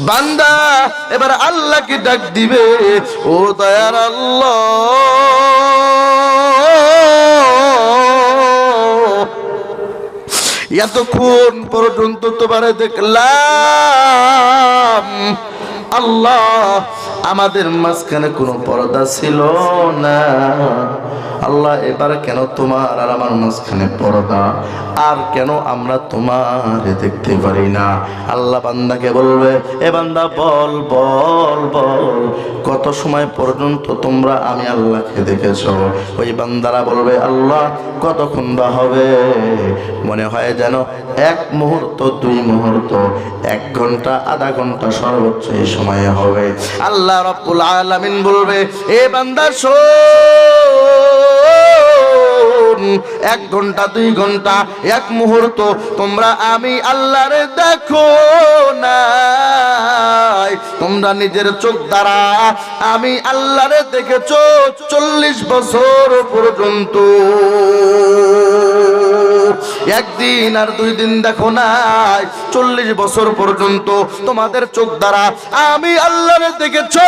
বান্দা এবার আল্লাহকে ডাক দিবে, ও দয়ার আল্লাহ, এতক্ষণ পর্যন্ত তোমারে দেখলাম আল্লাহ, আমাদের মাঝখানে কোনো পর্দা ছিল না। আল্লাহ এবার কেন তোমার আর আমার মাঝখানে পর্দা, আর কেন আমরা তোমার দেখতে পারি না? আল্লাহ বান্দাকে বলবে, এ বান্দা বল বল বল, কত সময় পর্যন্ত তোমরা আমি আল্লাহকে দেখেছো? ওই বান্দারা বলবে, আল্লাহ কতক্ষণ বা হবে? মনে হয় যেন 1 মুহূর্ত 2 মুহূর্ত, 1 ঘন্টা আধা ঘন্টা সর্বোচ্চ এই সময়ে হবে। আল্লাহ রাব্বুল আলামিন বলবে, এ বান্দা শোন, 1 ঘন্টা 2 ঘন্টা 1 মুহূর্ত তোমরা আমি আল্লাহরে দেখো নাই, তোমরা নিজের চোখ দ্বারা আমি আল্লাহরে দেখেছো 40 বছর পর্যন্ত। 1 দিন আর 2 দিন দেখো নাই, 40 বছর পর্যন্ত তোমাদের চোখ দ্বারা আমি আল্লাহরে দেখেছো।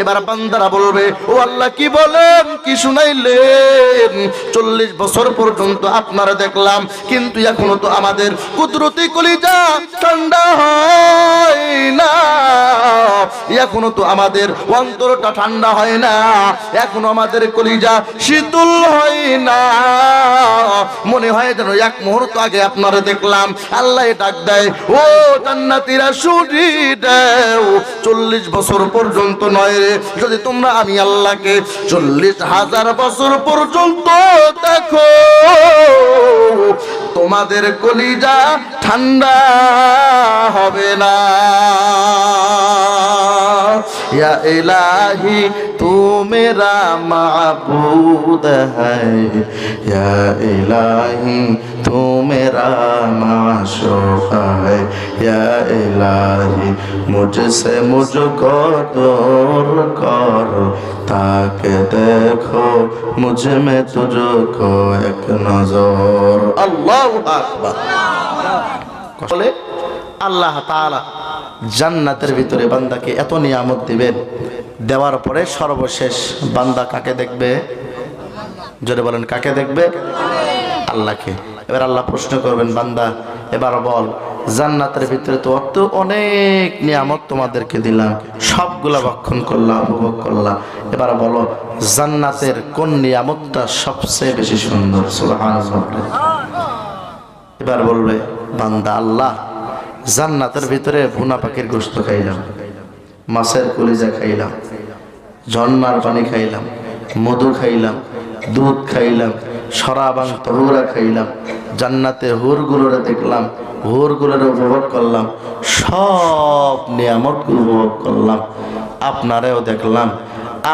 এবার বান্দারা বলবে, ও আল্লাহ কি বলেন, কি শুনাইলেন? 40 বছর পর্যন্ত আপনারা দেখলাম, কিন্তু এখনো তো আমাদের কুদরতি কলিজা ঠান্ডা হয় না, এখনো তো আমাদের অন্তরটা ঠান্ডা হয় না, এখনো আমাদের কলিজা শীতল হয় না। মনে হয় যেন 1 মুহূর্ত আগে আপনারা দেখলাম। আল্লাহ ডাক দেয়, ও জান্নাতীরা শুনি দাও, 40 বছর পর্যন্ত নয় রে, যদি তোমরা আমি আল্লাহকে 40,000 বছর পর্যন্ত দেখো, তোমাদের কলিজা ঠান্ডা হবে না। या इलाही तू मेरा माबूद है, या इलाही तू मेरा माशूक है, या इलाही मुझसे मुझको दूर कर, ताकि देखो मुझ में तुझको एक नजर। अल्लाहु আকবার। বলে আল্লাহ তাআলা জান্নাতের ভিতরে বান্দাকে এত নিয়ামত দিবেন, দেওয়ার পরে সর্বশেষ বান্দা কাকে দেখবে? জোরে বলেন, কাকে দেখবে? আল্লাহকে। এবার আল্লাহ প্রশ্ন করবেন, বান্দা এবার বল, জান্নাতের ভিতরে তো অনেক নিয়ামত তোমাদেরকে দিলাম, সবগুলা ভক্ষণ করলাম, উপভোগ করলাম, এবার বলো জান্নাতের কোন নিয়ামতটা সবচেয়ে বেশি সুন্দর? সুবহানাল্লাহ। এবার বলবে বান্দা, আল্লাহ জান্নাতের ভিতরে ভুনা পাখির গোশত খাইলাম, মাছের কলিজা খাইলাম, ঝর্ণার পানি খাইলাম, মধু খাইলাম, দুধ খাইলাম, শরাবান তহুরা খাইলাম, জান্নাতে হুরগুলোরে দেখলাম, হুরগুলোরে উপভোগ করলাম, সব নিয়ামতগুলো উপভোগ করলাম, আপনারেও দেখলাম।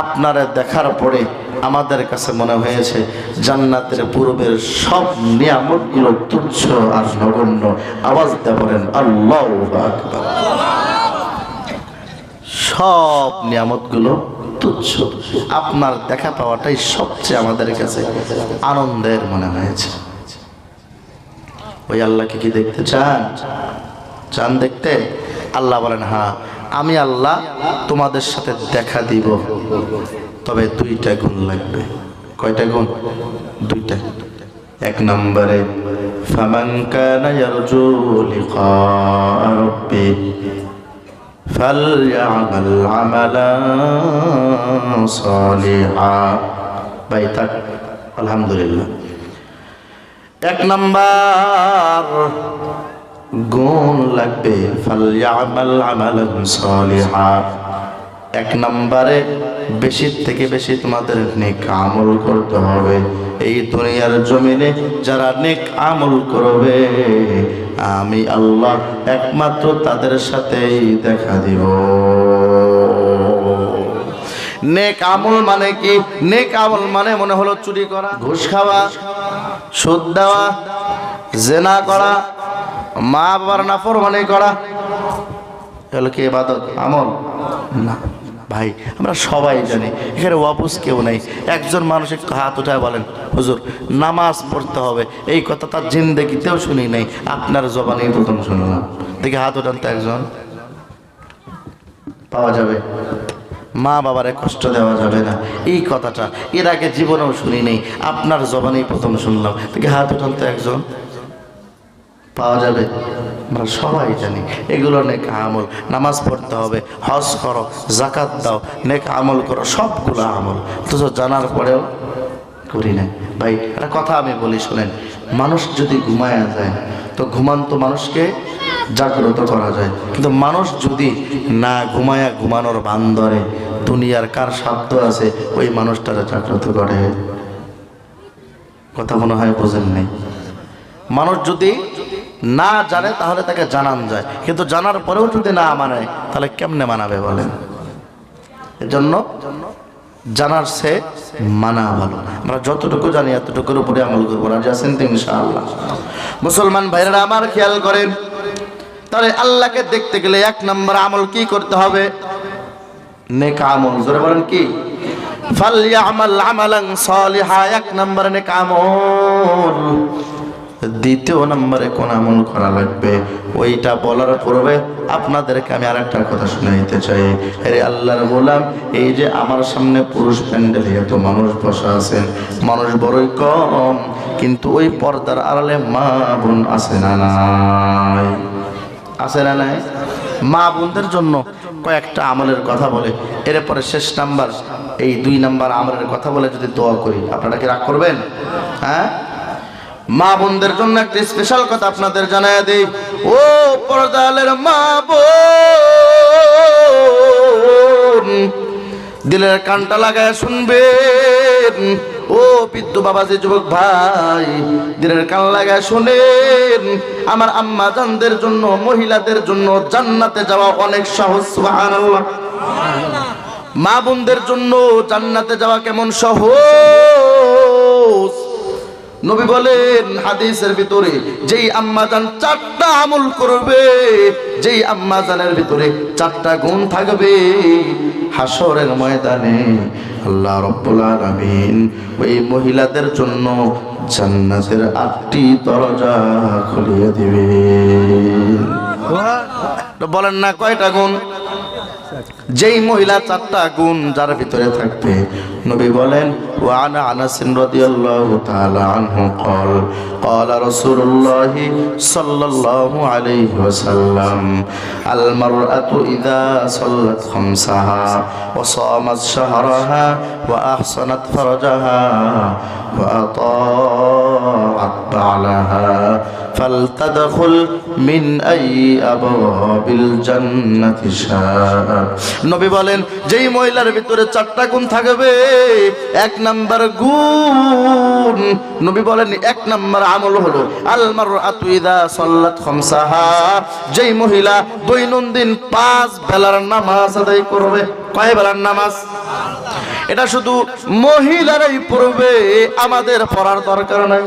আপনারে দেখার পরে আমাদের কাছে মনে হয়েছে জান্নাতের পূর্বের সব নিয়ামতগুলো তুচ্ছ আর নগণ্য। আওয়াজ দিয়ে বলেন আল্লাহু আকবার। সব নিয়ামতগুলো তুচ্ছ, আপনার দেখা পাওয়াটাই সবচেয়ে আমাদের কাছে আনন্দের মনে হয়েছে। ওই আল্লাহকে কি দেখতে চান? চান দেখতে? আল্লাহ বলেন, হ্যাঁ আমি আল্লাহ তোমাদের সাথে দেখা দিব, তবে 2টা গুণ লাগবে। কয়টা গুণ? 2টা। 1 নম্বরে ফামান কানা ইয়ারজু লিকা রাব্বি ফালইআমাল আমালান সালিহা। ভাই থাক, আলহামদুলিল্লাহ। 1 নাম্বার গুণ লাগবে ফালইআমাল আমালান সালিহা। 1 নম্বরে বেশি থেকে বেশি তোমাদের নেক আমল করতে হবে। এই দুনিয়ার জমিনে যারা নেক আমল করবে আমি আল্লাহ একমাত্র তাদের সাথেই দেখা দিব। নেক আমল মানে কি? নেক আমল মানে মনে হলো চুরি করা, ঘুষ খাওয়া, সুদ দেওয়া, জেনা করা, মা বাবার নাফরমানি করা, এগুলো কি ইবাদত, আমল? না ভাই, আমরা সবাই জানি, এখানে ওয়াপুস কেউ নেই। একজন মানুষ একটু হাত উঠায় বলেন, হুজুর নামাজ পড়তে হবে, এই কথা তার জিন্দেগিতেও শুনি নাই, আপনার জবানেই প্রথম শুনলাম। দেখি হাত উঠান তো একজন, পাওয়া যাবে? মা বাবারে কষ্ট দেওয়া যাবে না, এই কথাটা এর আগে জীবনেও শুনি নেই, আপনার জবানেই প্রথম শুনলাম। দেখি হাত উঠান তো একজন, পাওয়া যাবে? আমরা সবাই জানি এগুলো নেক আমল। নামাজ পড়তে হবে, হজ করো, যাকাত দাও, নেক আমল করো, সবগুলো আমল, অথচ জানার পরেও করি না। ভাই একটা কথা আমি বলি শোনেন, মানুষ যদি ঘুমায়া যায় তো ঘুমান্ত মানুষকে জাগ্রত করা যায়, কিন্তু মানুষ যদি না ঘুমায়া ঘুমানোর ভান ধরে, দুনিয়ার কার শব্দ আছে ওই মানুষটারা জাগ্রত করে। কথা মনে হয় বোঝেন নাই। মানুষ যদি না জানে তাহলে তাকে জানান যায়, কিন্তু জানার পরেও যদি না মানে তাহলে কেমনে মানাবে বলেন? এজন্য জানার সে মানা ভালো। আমরা যতটুকু জানি এতটুকুর উপরে আমল করবো, রাজি আছেন তো ইনশাআল্লাহ? মুসলমান ভাইরা আমার খেয়াল করেন, তাহলে আল্লাহকে দেখতে গেলে এক নম্বর আমল কি করতে হবে? নেক আমল। জোরে বলেন কি? ফালইআমাল আমালান সালিহা, এক নম্বর নেক আমল। দ্বিতীয় নম্বরে কোন আমল করা লাগবে ওইটা বলার পূর্বে আপনাদেরকে আমি আরেকটা কথা শুনাইতে চাই। আরে আল্লাহর গোলাম, এই যে আমার সামনে পুরুষ প্যান্ডেলে এত মানুষ বসা আছেন, মানুষ বড়ই কম, কিন্তু ওই পর্দার আড়ালে মা বোন আছে না নাই? আছে না নাই? মা বোনদের জন্য কয়েকটা আমলের কথা বলে এরপরে শেষ নাম্বার এই 2 নাম্বার আমলের কথা বলে যদি দোয়া করি, আপনারা কি রাগ করবেন? হ্যাঁ, মা বোনদের জন্য একটা স্পেশাল কথা আপনাদের জানায় দেই। ও পর্দালের মা বোন, দিলের কানটা লাগায় শুনবেন। ও বৃদ্ধ বাবাজি, যুবক ভাই, দিলের কান লাগায় শুনেন। আমার আম্মা জানদের জন্য, মহিলাদের জন্য জান্নাতে যাওয়া অনেক সহজ। সুবহানাল্লাহ। মা বোনদের জন্য জান্নাতে যাওয়া কেমন সহজ। নবী বলেন হাদিসের ভিতরে, যেই আম্মা জান 4টা আমল করবে, যেই আম্মা জানের ভিতরে 4টা গুণ থাকবে, হাসরের ময়দানে আল্লাহ রাব্বুল আলামিন ওই মহিলাদের জন্য জান্নাতের 8টি দরজা খুলিয়ে দিবে। বলেন না কয়টা গুণ? যেই মহিলা 4টা গুণ যার ভিতরে থাকবে, নবী বলেন ওয়ান আনাস রাদিয়াল্লাহু তাআলা আনহু قال قال رسول الله صلى الله عليه وسلم المرأة إذا صلت خمسها وصامت شهرها وأحصنت فرجها وأطاعت بعلها فلتدخل من أي أبواب الجنة شاءت। নবী বলেন যেই মহিলার ভিতরে 4টা গুণ থাকবে, 1 নাম্বার গুণ, নবী বলেন 1 নাম্বার আমল হলো আল মারআতু ইযা সাল্লাত খামসাহা, যেই মহিলা দৈনন্দিন 5 বেলার নামাজ আদায় করবে। কয় বেলার নামাজ? এটা শুধু মহিলারাই পড়বে, আমাদের পড়ার দরকার নাই।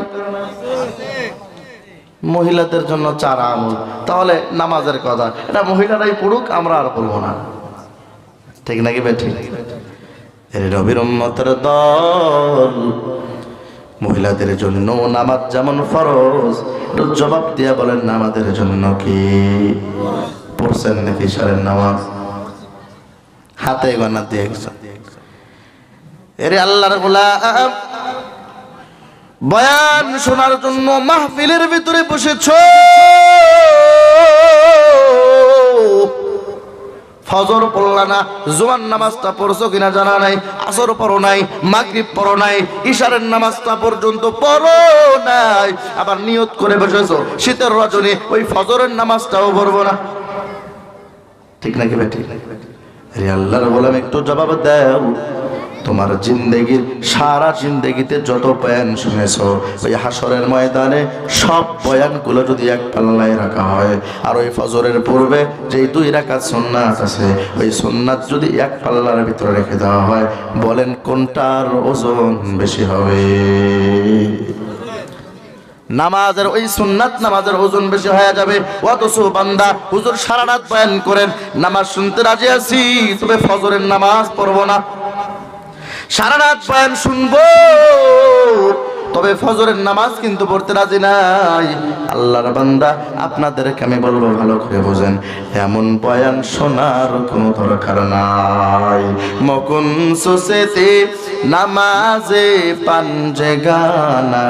মহিলাদের জন্য 4 আমল, তাহলে নামাজের কথা এটা মহিলারাই পড়ুক, আমরা আর পড়বো না। ঠিক নাকি বেঠি? এর নবীর উম্মতের দল, মহিলাদের জন্য নামাজ যেমন ফরজ, একটু জবাব দিয়া বলেন নামাজের জন্য কি পড়ছেন নাকি সারের নামাজ? হাতে গোনা দিয়ে এরে আল্লাহর গোলাম, বয়ান শোনার জন্য মাহফিলের ভিতরে বসেছো, ফজর পড়লা না, জুমার নামাজটা পড়ছো কিনা জানা নাই, আসর পড়ো নাই, মাগরিব পড়ো নাই, ইশারের নামাজটা পর্যন্ত পড়ো নাই, আবার নিয়ত করে বসেছো শীতের রজনী ওই ফজরের নামাজটাও পড়বো না। ঠিক নাকি ভাই? ঠিক। আরে আল্লাহর গোলাম, একটু জবাব দাও। তোমার জিন্দেগির সারা জিন্দেগিতে যত বয়ান শুনেছো, ওই হাসরের ময়দানে সব বয়ানগুলো যদি এক পাল্লায় রাখা হয়, আর ওই ফজরের পূর্বে যেই 2 রাকাত সুন্নাত আছে, ওই সুন্নাত যদি এক পাল্লার ভিতরে রেখে দেওয়া হয়, বলেন কোনটার ওজন বেশি হবে? নামাজের ওই সুন্নাত নামাজের ওজন বেশি হয়ে যাবে। অথচ বান্দা হুজুর সারা রাত বয়ান করেন, নামাজ শুনতে রাজি আছি, তবে ফজরের নামাজ পড়বো না। সারা রাত বয়ান শুনবো, তবে ফজরের নামাজ কিন্তু পড়তে রাজি নাই। আল্লাহর বান্দা, আপনাদেরকে আমি বলবো ভালো করে বোঝেন, এমন বয়ান শোনার কোনো দরকার নাই। মকুন সুসেতে নামাজে পাঞ্জে গানা,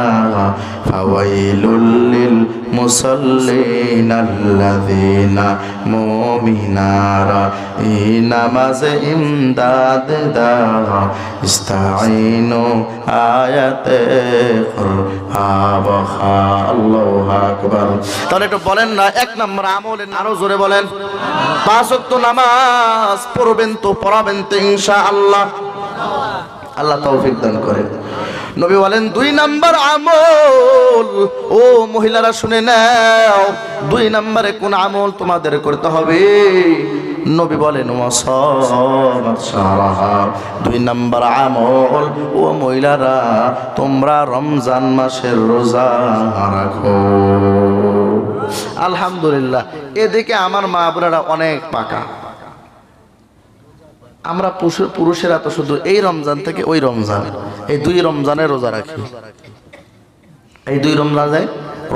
ফাওয়াইলুল লিল মুসাল্লিন আল্লাযিনা মুমিনারা, এই নামাজে ইমদাদ দা ইস্তাঈনু আয়াতে আল্লাহু আকবার। তাহলে একটু বলেন না, এক নম্বর আমলের আরো জোরে বলেন, 5 ওয়াক্ত নামাজ পড়বেন তো পড়াবেন তো ইনশাআল্লাহ। আল্লাহ তৌফিক দান করেন। নবী বলেন 2 নাম্বার আমল, ও মহিলারা শুনে নাও, 2 নম্বরে কোন আমল তোমাদের করতে হবে? নবী বলেন ওয়াসামাত শাহরাহা, 2 নাম্বার আমল, ও মহিলারা তোমরা রমজান মাসের রোজা রাখো। আলহামদুলিল্লাহ, এদিকে আমার মা বোনেরা অনেক পাকা। আমরা পুরুষেরা তো শুধু এই রমজান থেকে ওই রমজান, এই 2 রমজানে রোজা রাখি, এই 2 রমজানে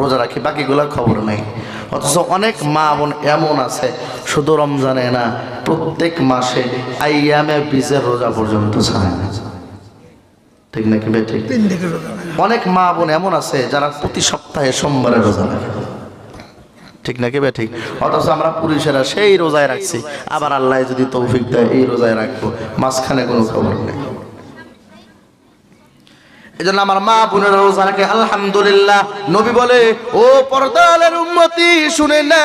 রোজা রাখি, বাকিগুলা খবর নেই। অথচ অনেক মা বোন এমন আছে শুধু রমজানে না, প্রত্যেক মাসে আইয়ামে বীজের রোজা পর্যন্ত ছাড়ে না। ঠিক নাকি ভাই? ঠিক। অনেক মা বোন এমন আছে যারা প্রতি সপ্তাহে সোমবারে রোজা রাখে। ঠিক নাকি ভাই? ঠিক। অথচ আমরা পুরুষেরা সেই রোজায় রাখছি, আবার আল্লাহ যদি তৌফিক দেয় এই রোজায় রাখবো, মাঝখানে কোনো খবর নেই। এজন্য আমার মা বোনের রোজা রাখে, আলহামদুলিল্লাহ। নবী বলে, ও পর্দালের উম্মতি শুনে নাও,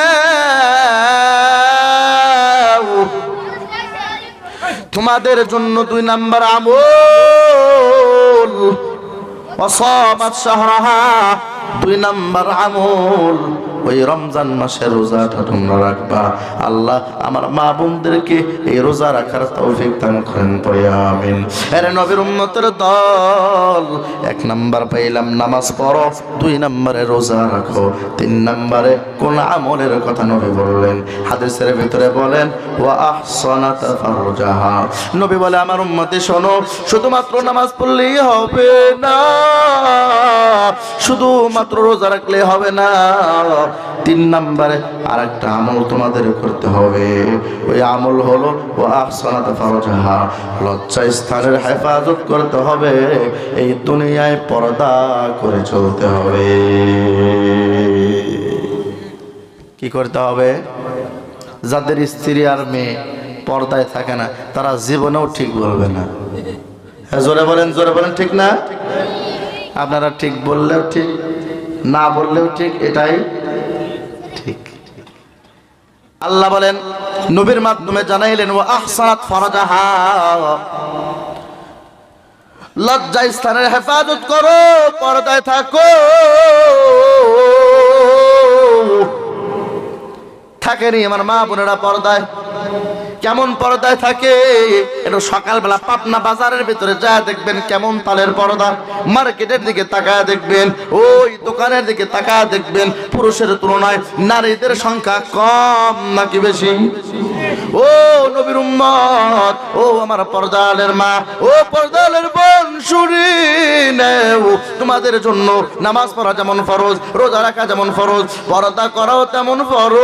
তোমাদের জন্য 2 নাম্বার আমল, ওয়াসামাত শাহরাহা, 2 নাম্বার আমল, ওই রমজান মাসের রোজাটা তোমরা রাখবা। আল্লাহ আমার মা বোনদেরকে এই রোজা রাখার তৌফিক দান করেন, পড়ে আমিন। আরে নবীর উম্মতের দল, 1 নাম্বার পাইলাম নামাজ পড়ো, 2 নম্বরে রোজা রাখো, 3 নম্বরে কোন আমলের কথা নবী বললেন? হাদিসের ভিতরে বলেন ওয়া আহসানাত ফারজাহা। নবী বলে আমার উম্মতি শোনো, শুধুমাত্র নামাজ পড়লেই হবে না, শুধুমাত্র রোজা রাখলে হবে না, 3 নম্বরে আরেকটা আমল তোমাদের করতে হবে। ওই আমল হলো ওয়া আহসানাত ফারজাহা, লজ্জা স্থানের হেফাজত করতে হবে, এই দুনিয়ায় পর্দা করে চলতে হবে। কি করতে হবে? যাদের স্ত্রী আর মেয়ে পর্দায় থাকে না, তারা জীবনেও ঠিক বলবে না। জোরে বলেন, জোরে বলেন, ঠিক না? আপনারা ঠিক বললেও ঠিক, না বললেও ঠিক, এটাই ঠিক। আল্লাহ বলেন, নবীর মাধ্যমে জানাইলেন ওয়া আহসানাত ফারজাহা, লজ্জা স্থানের হেফাজত করো, পর্দায় থাকো। থাকেনি আমার মা বোনেরা পর্দায়? কেমন পর্দায় থাকে? একটু সকালবেলা পাটনা বাজারের ভিতরে যা দেখবেন কেমন তালের পর্দা, মার্কেটের দিকে তাকায় দেখবেন, ওই দোকানের দিকে তাকায় দেখবেন, পুরুষের তুলনায় নারীদের সংখ্যা কম নাকি বেশি? ও নবীর উম্মত, ও আমার পর্দালের মা, ও পর্দালের বোন, শুনি নেও, তোমাদের জন্য নামাজ পড়া যেমন ফরজ, রোজা রাখা যেমন ফরজ, পর্দা করাও তেমন ফরজ।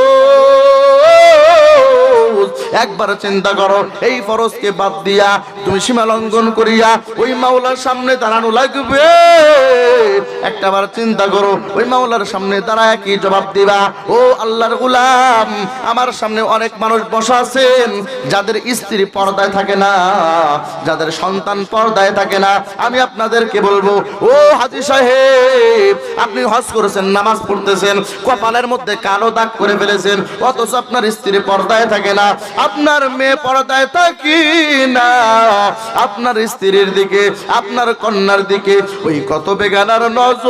একবার চিন্তা করো, এই ফরজকে বাদ দিয়া তুমি সীমা লঙ্ঘন করিয়া ওই মাওলার সামনে দাঁড়ানো লাগবে। একটাবার চিন্তা করো, ওই মাওলার সামনে দাঁড়ায় কি জবাব দিবা? ও আল্লাহর গোলাম, আমার সামনে অনেক মানুষ বসা আছেন যাদের স্ত্রী পর্দায় থাকে না, যাদের সন্তান পর্দায় থাকে না। আমি আপনাদেরকে বলবো, ও হাজী সাহেব, আপনি হজ করেছেন, নামাজ পড়তেছেন, কপালের মধ্যে কালো দাগ করে ফেলেছেন, অথচ আপনার স্ত্রী পর্দায় থাকে না, আপনার মেয়ে পর্দায় থাকি না, আপনার স্ত্রীর দিকে, আপনার কন্যার দিকে ওই কত বেগানার নজর।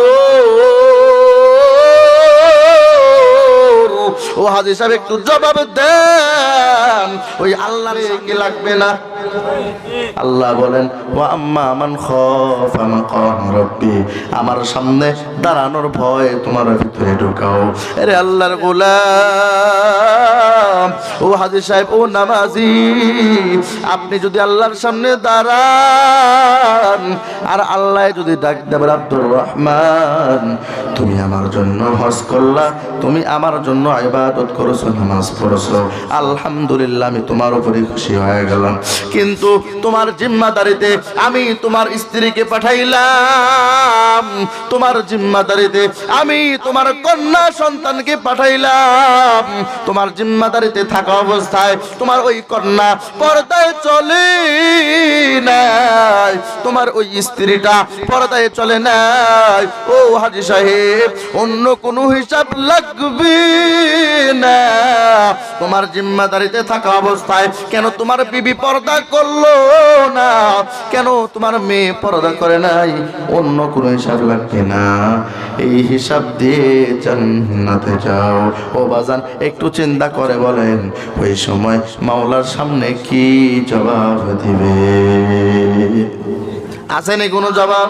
ও হাজী সাহেব একটু জবাব দেন, ওই আল্লাহর কি লাগবে না? আল্লাহ বলেন ওয়া আম্মা মান খাফা মাকাম রাব্বি, আমার সামনে দাঁড়ানোর ভয় তোমার ভিতরে ঢুকাও। আরে আল্লাহর গোলাম, ও হাজী সাহেব, ও নামাজি, আপনি যদি আল্লাহর সামনে দাঁড়ান আর আল্লাহ যদি ডাক দেবেন আব্দুর রহমান, তুমি আমার জন্য হজ করলা, তুমি আমার জন্য ইবাদত করেছো, নামাজ পড়েছো, আলহামদুলিল্লাহ, আমি তোমার উপরে খুশি হয়ে গেলাম। কিন্তু তোমার জিম্মাদারিতে আমি তোমার স্ত্রীকে পাঠাইলাম, তোমার জিম্মাদারিতে আমি তোমার কন্যা সন্তানকে পাঠাইলাম, তোমার জিম্মাদারিতে থাকা অবস্থায় তোমার ওই কন্যা পর্দায় চলে নাই, তোমার ওই স্ত্রীটা পর্দায় চলে নাই। ও হাজী সাহেব, অন্য কোনো হিসাব লাগবে না, তোমার জিম্মাদারিতে থাকা অবস্থায় কেন তোমার বিবি পর্দা করলো না, কেন তোমার মেয়ে পর্দা করে নাই, অন্য কোনো হিসাব লাগবে না, এই হিসাব দিয়ে জান্নাতে যাও। ও বাজান, একটু চিন্তা করে বলেন ওই সময় মাওলার সামনে কি জবাব দিবে? আছে না কোনো জবাব?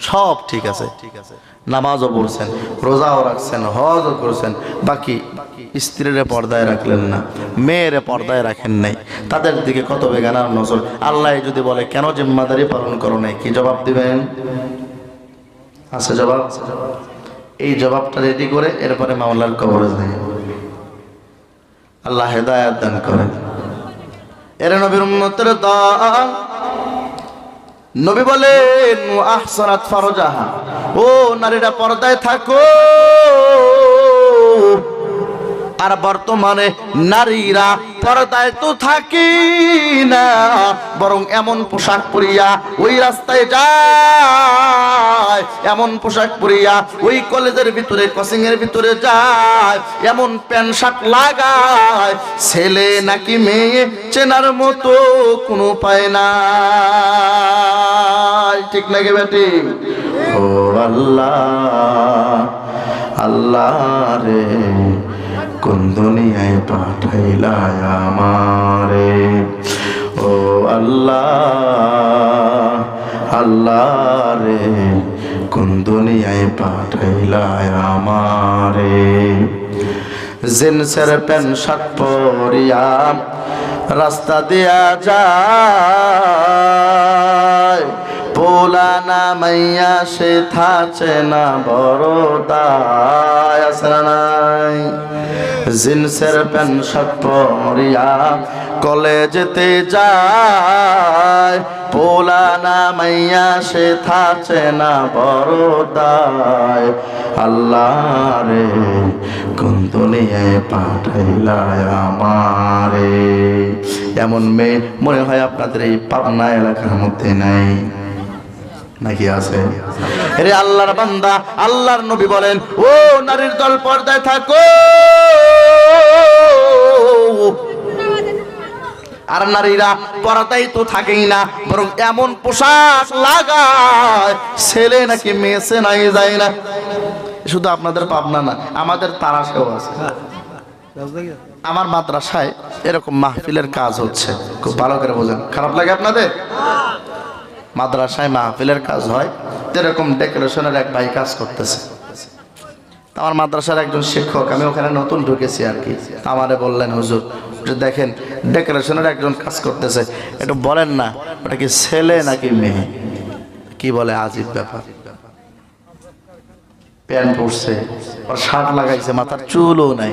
সব ঠিক আছে, নামাজও পড়ছেন, রোজাও রাখছেন, হজও করছেন, বাকি স্ত্রীরে পর্দায় রাখলেন না, মেয়েরে পর্দায় রাখেন নাই, তাদের দিকে কত বেগানার নজর। আল্লাহ যদি বলে কেন জিম্মাদারি পালন করো নাই, কি জবাব দিবেন? আছে জবাব? এই জবাবটা রেডি করে এরপরে মাওলার কবরে যায়। আল্লাহ হেদায়েত দান করেন। এর নবীর উম্মতের দল, নবী বলেন আহসানাত ফারজাহা, ও নারীরা পর্দায় থাকো। আর বর্তমানে নারীরা পর্দায় তো থাকি না, বরং এমন পোশাক পরিয়া ওই রাস্তায় যায়, এমন পোশাক পরিয়া ওই কলেজের ভিতরে, কোচিং এর ভিতরে যায়, এমন প্যান্ট শার্ট লাগায়, ছেলে নাকি মেয়ে চেনার মতো কোনো পায় না। ঠিক নাকি বেটি? ও আল্লাহ, আল্লাহ রে, কোন দুনিয়ায় পাঠাইলা আমারে? ও আল্লাহ, আল্লাহ রে, কোন দুনিয়ায় পাঠাইলা আমারে? জিন্সের প্যান্ট শার্ট পরিয়া রাস্তা দিয়া যায়, পোলানা মাইয়া সে থাচে না বড় দায়, আছে না নাই? জিন্সের প্যান্ট শার্ট পরিয়া কলেজেতে যায়, পোলানা মাইয়া সে থাচে না বড় দায়। আল্লাহ রে, কোন দুনিয়ায় পাঠাইলা আমারে? এমন মেয়ে মনে হয় আপনাদের এই পাবনা এলাকার মধ্যে নাই, নাকি আছে? রে আল্লাহর বান্দা, আল্লাহর নবী বলেন ও নারীর দল পর্দায় থাকো। আর নারীরা পর্দায় তো থাকেই না, বরং এমন পোশাক লাগায় ছেলে নাকি মেয়ে চেনাই যায় না। শুধু আপনাদের পাবনা না, আমাদের তারাশেও আছে। আমার মাদ্রাসায় এরকম মাহফিলের কাজ হচ্ছে, খুব ভালো করে বোঝেন, খারাপ লাগে আপনাদের? মাদ্রাসায় মাহফিলের কাজ হয়, এরকম ডেকোরেশনের এক ভাই কাজ করতেছে। আমার মাদ্রাসার একজন শিক্ষক, আমি ওখানে নতুন ঢুকেছি আর কি, আমারে বললেন হুজুর দেখেন ডেকোরেশনের একজন কাজ করতেছে, একটু বলেন না ওটা কি ছেলে নাকি মেয়ে? কি বলে, আজীব ব্যাপার। প্যান্ট পরছে, ওর শার্ট লাগাইছে, মাথার চুলও নাই।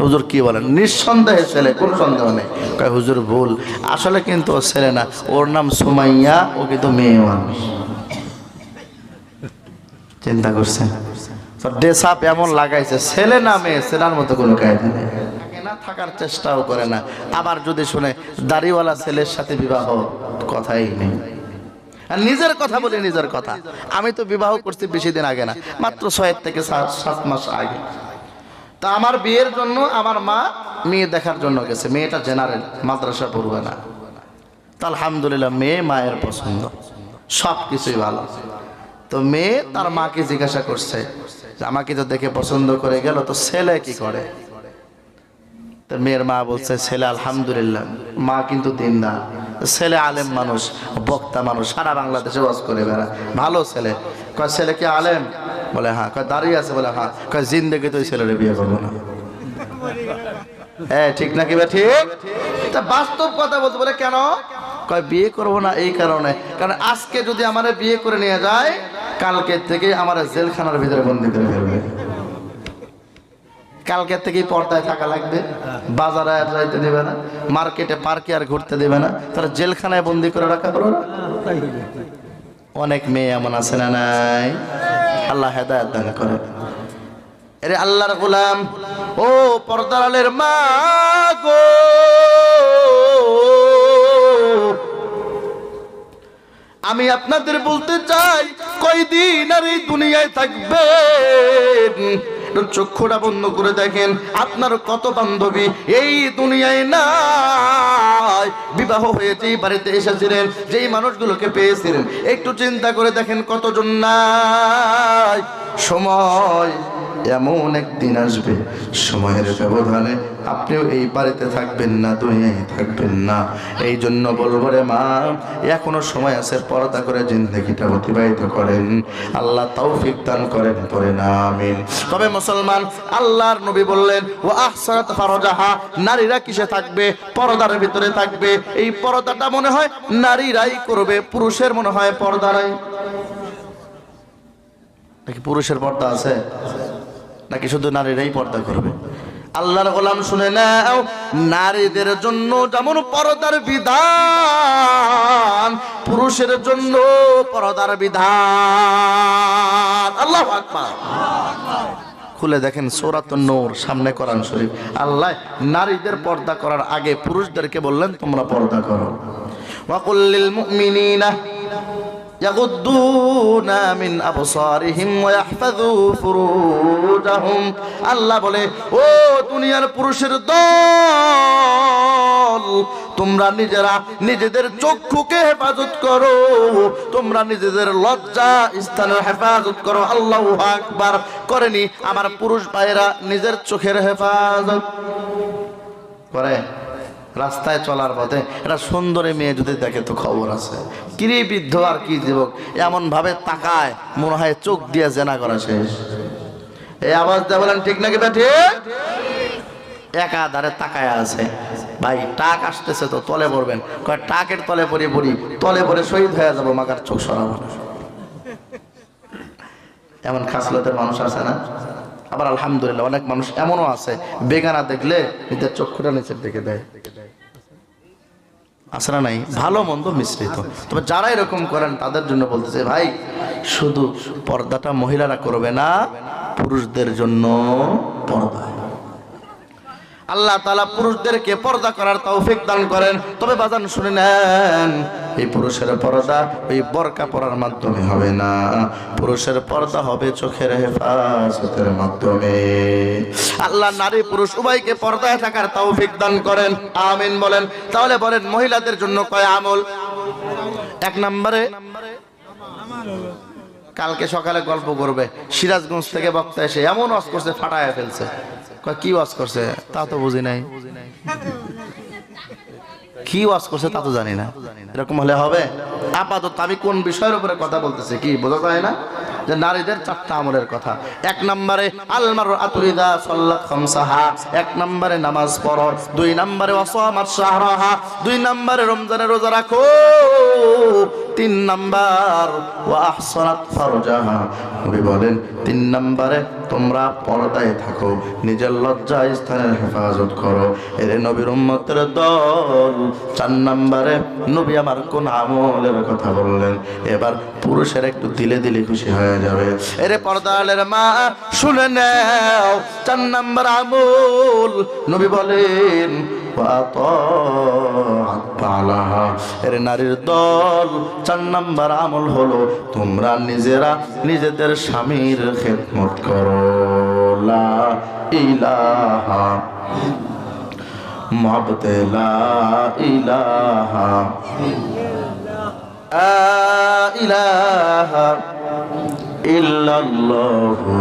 হুজুর কি বলেন? নিঃসন্দেহে ছেলে, কোন সন্দেহ নেই। কয় হুজুর ভুল, আসলে কিন্তু ও ছেলে না, ওর নাম সুমাইয়া, ও কিন্তু মেয়ে মানুষ। চিন্তা করছেন? ড্রেস আপ এমন লাগাইছে, ছেলে না মেয়ে চেনার মতো কোনো কায়দা নেই, না থাকার চেষ্টাও করে না। আবার যদি শুনে দাড়িওয়ালা ছেলের সাথে বিবাহ, কথাই নেই। আর নিজের কথা বলি, নিজের কথা, আমি তো বিবাহ করছি বেশি দিন আগে না, মাত্র 6 থেকে 7 মাস আগে। তা আমার বিয়ের জন্য আমার মা মেয়ে দেখার জন্য গেছে, মেয়েটা জেনারেল, মাদ্রাসা পড়বে না। তা আলহামদুলিল্লাহ মেয়ে মায়ের পছন্দ, সব কিছুই ভালো। তো মেয়ে তার মাকে জিজ্ঞাসা করছে, যে আমাকে তো দেখে পছন্দ করে গেল, তো ছেলে কি করে? তো মেয়ের মা বলছে ছেলে আলহামদুলিল্লাহ, মা কিন্তু দিনদার, ছেলে আলেম মানুষ, বক্তা মানুষ, সারা বাংলাদেশে ওয়াজ করে বেড়া, ভালো ছেলে। কয় ছেলে কি আলেম? বলে হ্যাঁ। কয় দাঁড়িয়ে আছে? বলে হ্যাঁ। কয় জিন্দেগি তো ওই ছেলের বিয়ে করবো না। হ্যাঁ ঠিক নাকি? ঠিক। তা বাস্তব কথা বলতে। বলে কেন? কয় বিয়ে করবো না এই কারণে, কারণ আজকে যদি আমার বিয়ে করে নিয়ে যায়, কালকে থেকে আমার জেলখানার ভিতরে বন্দি করে ফেলবে। কালকে থেকেই পর্দায় থাকা লাগবে, বাজারে আর যাইতে দেবে না, মার্কেটে পার্কে আর ঘুরতে দেবে না, তারা জেলখানায় বন্দি করে রাখা করো না। অনেক মেয়ে এমন আছে না নাই? আল্লাহ হেদায়েত দান করে। আরে আল্লাহর গোলাম, ও পর্দার আলের মা গো, আমি আপনাদের বলতে চাই, কয়দিন আর এই দুনিয়ায় থাকবেন? চক্ষুটা বন্ধ করে দেখেন, আপনার কত বান্ধবী এই দুনিয়ায় নাই, বিবাহ হয়েছে এই বাড়িতে এসেছিলেন, যেই মানুষগুলোকে পেয়েছিলেন, একটু চিন্তা করে দেখেন কতজন নাই। সময় এমন একদিন আসবে, সময়ের ব্যবধানে আপনিও এই বাড়িতে থাকবেন না, দুনিয়ায় থাকবেন না। এই জন্য বলবো রে মা, এখনো সময় আছে, পর্দা করে জিন্দেগিটা অতিবাহিত করেন। আল্লাহ তৌফিক দান করেন, পড়ে না আমিন। তবে মুসলমান, আল্লাহর নবী বললেন ও আহসানাত ফারজাহা, নারীরা কিসে থাকবে? পর্দার ভিতরে থাকবে। এই পর্দাটা মনে হয় নারীরাই করবে, পুরুষের মনে হয় পর্দা নাই। নাকি পুরুষের পর্দা আছে? নাকি শুধু নারীরাই পর্দা করবে? আল্লাহর গোলাম শুনে নাও, নারীদের জন্য যেমন পর্দার বিধান, পুরুষের জন্য পর্দার বিধান। আল্লাহু আকবার। খুলে দেখেন সূরাতুন নূর, সামনে কোরআন শরীফ। আল্লাহ নারীদের পর্দা করার আগে পুরুষদেরকে বললেন তোমরা পর্দা করো। ওয়া কুল লিল মুমিনিনা ইয়াগুদ্দুনা মিন আবসারিহিম ওয়া ইয়াহফাযু ফুরুজাহুম। আল্লাহ বলে, ও দুনিয়ার পুরুষের দল, তোমরা নিজেরা নিজেদের চক্ষুকে হেফাজত করো, তোমরা নিজেদের লজ্জা স্থানের হেফাজত করো। আল্লাহু আকবার। করেনি আমার পুরুষ ভাইয়েরা নিজের চোখের হেফাজত করে? রাস্তায় চলার পথে একটা সুন্দরী মেয়ে যদি দেখে তো খবর আছে, কিরে বৃদ্ধ আর কি যুবক এমন ভাবে তাকায়, মনে হয় চোখ দিয়ে জেনা করা শেষ। এই আওয়াজ দিয়ে বলেন ঠিক নাকি ঠিক? একাধারে তাকায় আছে, ভাই টাক আসতেছে তো তলে পড়বেন, কয় টাকের তলে পড়ি পড়ি, তলে পড়ে শহীদ হয়ে যাবো, মাকার চোখ সরাবো না। এমন খাসলতের মানুষ আছে না? আবার আলহামদুলিল্লাহ অনেক মানুষ এমনও আছে, বেগানা দেখলে নিজের চক্ষুটা নিচের দিকে দেয়, আছে না নাই? ভালো মন্দ মিশ্রিত। তবে যারা এরকম করেন তাদের জন্য বলতেছে, ভাই শুধু পর্দাটা মহিলারা করবে না, পুরুষদের জন্য পর্দা। আল্লাহ তাআলা পুরুষদেরকে পর্দা করার তৌফিক দান করেন। তবে বাজান শুনে নেন, এই পুরুষের পর্দা ওই বোরকা পরার মাধ্যমে হবে না, পুরুষের পর্দা হবে চোখের হেফাজতের মাধ্যমে। আল্লাহ নারী পুরুষ উভয়কে পর্দায় থাকার তৌফিক দান করেন, আমিন বলেন। তাহলে বলেন মহিলাদের জন্য কয় আমল? এক নম্বরে, কালকে সকালে গল্প করবে, সিরাজগঞ্জ থেকে বক্তা এসে এমন ওয়াজ করছে ফাটায় ফেলছে। কি ওয়াজ করছে তা তো বুঝি নাই, কি ওয়াজ করছে তা তো জানি না। এরকম হলে হবে? আপাতত আমি কোন বিষয়ের উপরে কথা বলতেছি কি বোঝা যায় না? যে নারীদের চারটা আমলের কথা। এক নম্বরে আলমারআতু ইযা সাল্লাত খামসাহা, এক নম্বরে নামাজ পড়ো, দুই নম্বরে ওয়াসামাত শাহরাহা, দুই নম্বরে রমজানের রোজা রাখো, তিন নাম্বার ওয়া আহসানাত ফারজাহা। নবী বলেন তিন নম্বরে তোমরা পর্দায় থাকো, নিজের লজ্জা স্থানের হেফাজত করো। এর নবীর উম্মতের দল। চার নম্বরে নবী আমার কোন আমলের কথা বললেন? এবার পুরুষের একটু দিলে দিলে খুশি হয়ে যাবে। এরে পর্দালের মা শুনে নাও, চার নম্বর আমল নবী বলেন এর নারীর দল। চার নম্বর আমল হলো তোমরা নিজেরা নিজেদের স্বামীর খেদমত করো। লা ইলাহা মুহাব্বতে লা ইলাহা ইলাহা ইল্লাল্লাহু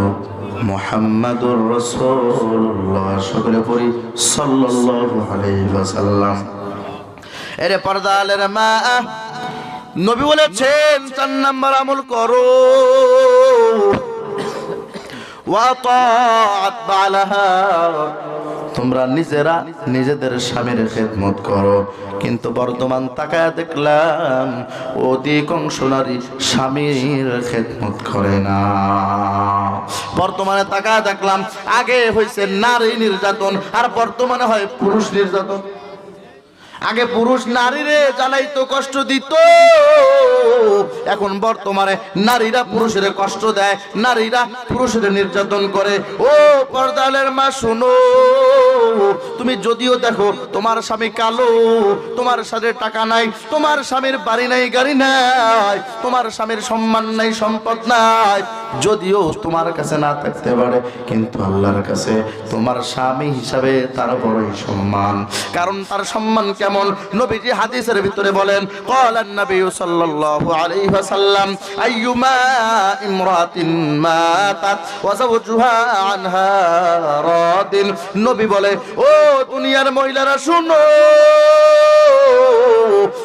মুহাম্মাদুর রাসূলুল্লাহ। সকলে পড়ি সাল্লাল্লাহু আলাইহি ওয়াসাল্লাম। এরে পর্দালের মা, নবী বলেছেন 4 নাম্বার আমল করো, ওয়া তাআত বালাহা, তোমরা নিজেরা নিজেদের স্বামীর খেদমত করো। কিন্তু বর্তমান তাকায় দেখলাম অধিকাংশ নারী স্বামীর খেদমত করে না। বর্তমানে তাকায় দেখলাম আগে হয়েছে নারী নির্যাতন, আর বর্তমানে হয় পুরুষ নির্যাতন। আগে পুরুষ নারীরে জ্বালাইতো, কষ্ট দিত, এখন বর্তমানে নারীরা পুরুষের কষ্ট দেয়, নারীরা পুরুষের নির্যাতন করে। ও পর্দালের মা শোনো, তুমি যদিও দেখো তোমার স্বামী কালো, তোমার সাথে টাকা নাই, তোমার স্বামীর বাড়ি নাই, গাড়ি নাই, তোমার স্বামীর সম্মান নাই, সম্পদ নাই, যদিও তোমার কাছে না থাকতে পারে, কিন্তু আল্লাহর কাছে তোমার স্বামী হিসাবে তার বড়ই সম্মান। কারণ তার সম্মান কেমন? নবীজি হাদিসের ভিতরে বলেন, ক্বালান নবী সাল্লাল্লাহু আলাইহি ওয়াসাল্লাম, আইয়ুমা ইমরাতিন মাতাত ওয়া যাওজুহা আনহা রাদিন। নবী বলে, ও দুনিয়ার মহিলারা শুনো,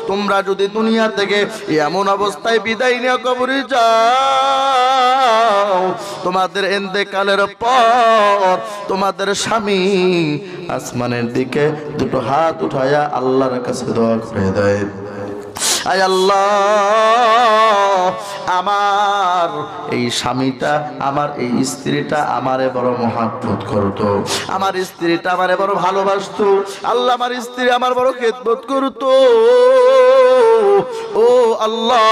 তোমরা যদি দুনিয়া থেকে এমন অবস্থায় বিদায় নিয়ে কবরে যাও, তোমাদের ইন্তেকালের পর তোমাদের স্বামী আসমানের দিকে দুটো হাত উঠায়া আল্লাহর কাছে দোয়া করে দেয়, আয় আল্লাহ, আমার এই স্বামীটা, আমার এই স্ত্রীটা আমারে বড় মহব্বত করতো, আমার স্ত্রীটা আমারে বড় ভালোবাসতো, আল্লাহ আমার স্ত্রী আমার বড় খেদমত করতো। ও আল্লাহ,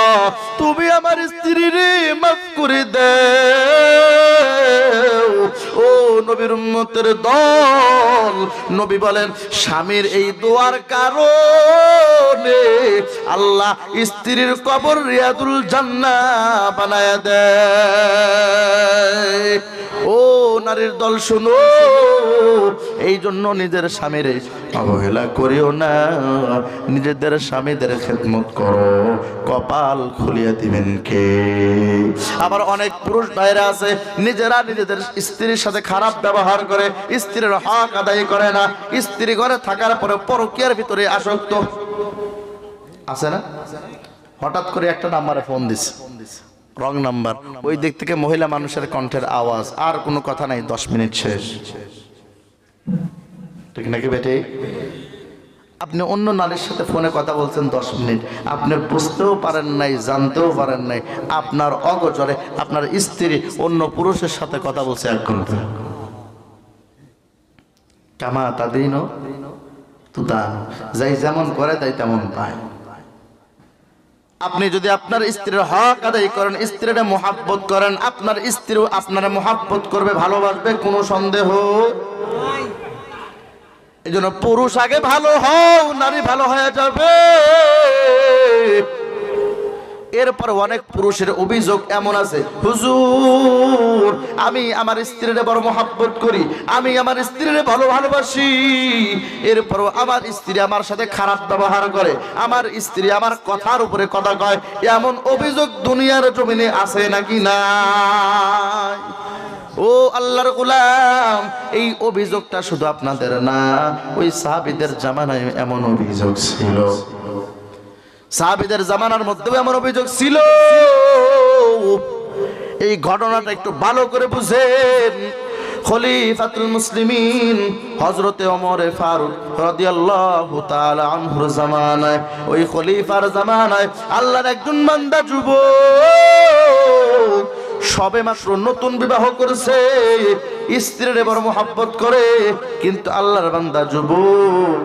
তুমি আমার স্ত্রীরে মাফ করে দাও। ও নবীর উম্মতের দল, নবী বলেন স্বামীর এই দোয়ার কারণে আল্লাহ স্ত্রীর কবর রিয়াদুল জান্নাহ বানায়া দেয়। ও নারীর দল শুনো, এই জন্য নিজের স্বামীর অবহেলা করিও না, নিজেদের স্বামীদের খেদমত করো, কপাল খুলিয়ে দিবেন কে? আবার অনেক পুরুষ ভাইরা আছে নিজেরা নিজেদের স্ত্রীর সাথে খারাপ ব্যবহার করে, স্ত্রীর হক আদায় করে না, স্ত্রী ঘরে থাকার পরে পরকীয়ার ভিতরে আসক্ত আছে না? হঠাৎ করে একটা নাম্বারে ফোন দিছে, রং নাম্বার, ওই দিক থেকে মহিলা মানুষের কণ্ঠের আওয়াজ, আর কোনো কথা নাই, 10 মিনিট শেষ। ঠিক নাকি বেটে? আপনি অন্য নারীর সাথে ফোনে কথা বলছেন 10 মিনিট, আপনি বুঝতেও পারেন নাই, জানতেও পারেন নাই, আপনার অগোচরে আপনার স্ত্রী অন্য পুরুষের সাথে কথা বলছে 1 ঘন্টা। কামা তাদিনো তুদানো, যাই যেমন করে তাই তেমন পায়। আপনি যদি আপনার স্ত্রীর হক আদায় করেন, স্ত্রীর মহব্বত করেন, আপনার স্ত্রীও আপনার মহব্বত করবে, ভালোবাসবে, কোনো সন্দেহ নাই। এই জন্য পুরুষ আগে ভালো হও, নারী ভালো হয়ে যাবে। এরপর অনেক পুরুষের অভিযোগ এমন আছে, হুজুর আমি আমার স্ত্রীরে বড় মহব্বত করি, আমি আমার স্ত্রীরে ভালোবাসি, এরপর আমার স্ত্রী আমার সাথে খারাপ ব্যবহার করে, আমার স্ত্রী আমার কথার উপরে কথা কয়, এমন অভিযোগ দুনিয়ার জমিনে আছে নাকি না? ও আল্লাহর গোলাম, এই অভিযোগটা শুধু আপনাদের না, ওই সাহাবীদের জামানায় এমন অভিযোগ ছিল, সাহাবীদের জামানার মধ্যেও এমন অভিযোগ ছিল। এই ঘটনাটা একটু ভালো করে বুঝেন। খলিফাতুল মুসলিমিন হযরতে ওমর ফারুক রাদিয়াল্লাহু তাআলা আনহুর জামানায়, ওই খলিফার জামানায় আল্লাহর একজন বান্দা যুবক সবে মাত্র নতুন বিবাহ করেছে, স্ত্রীর বড় মহব্বত করে, কিন্তু আল্লাহর বান্দা যুবক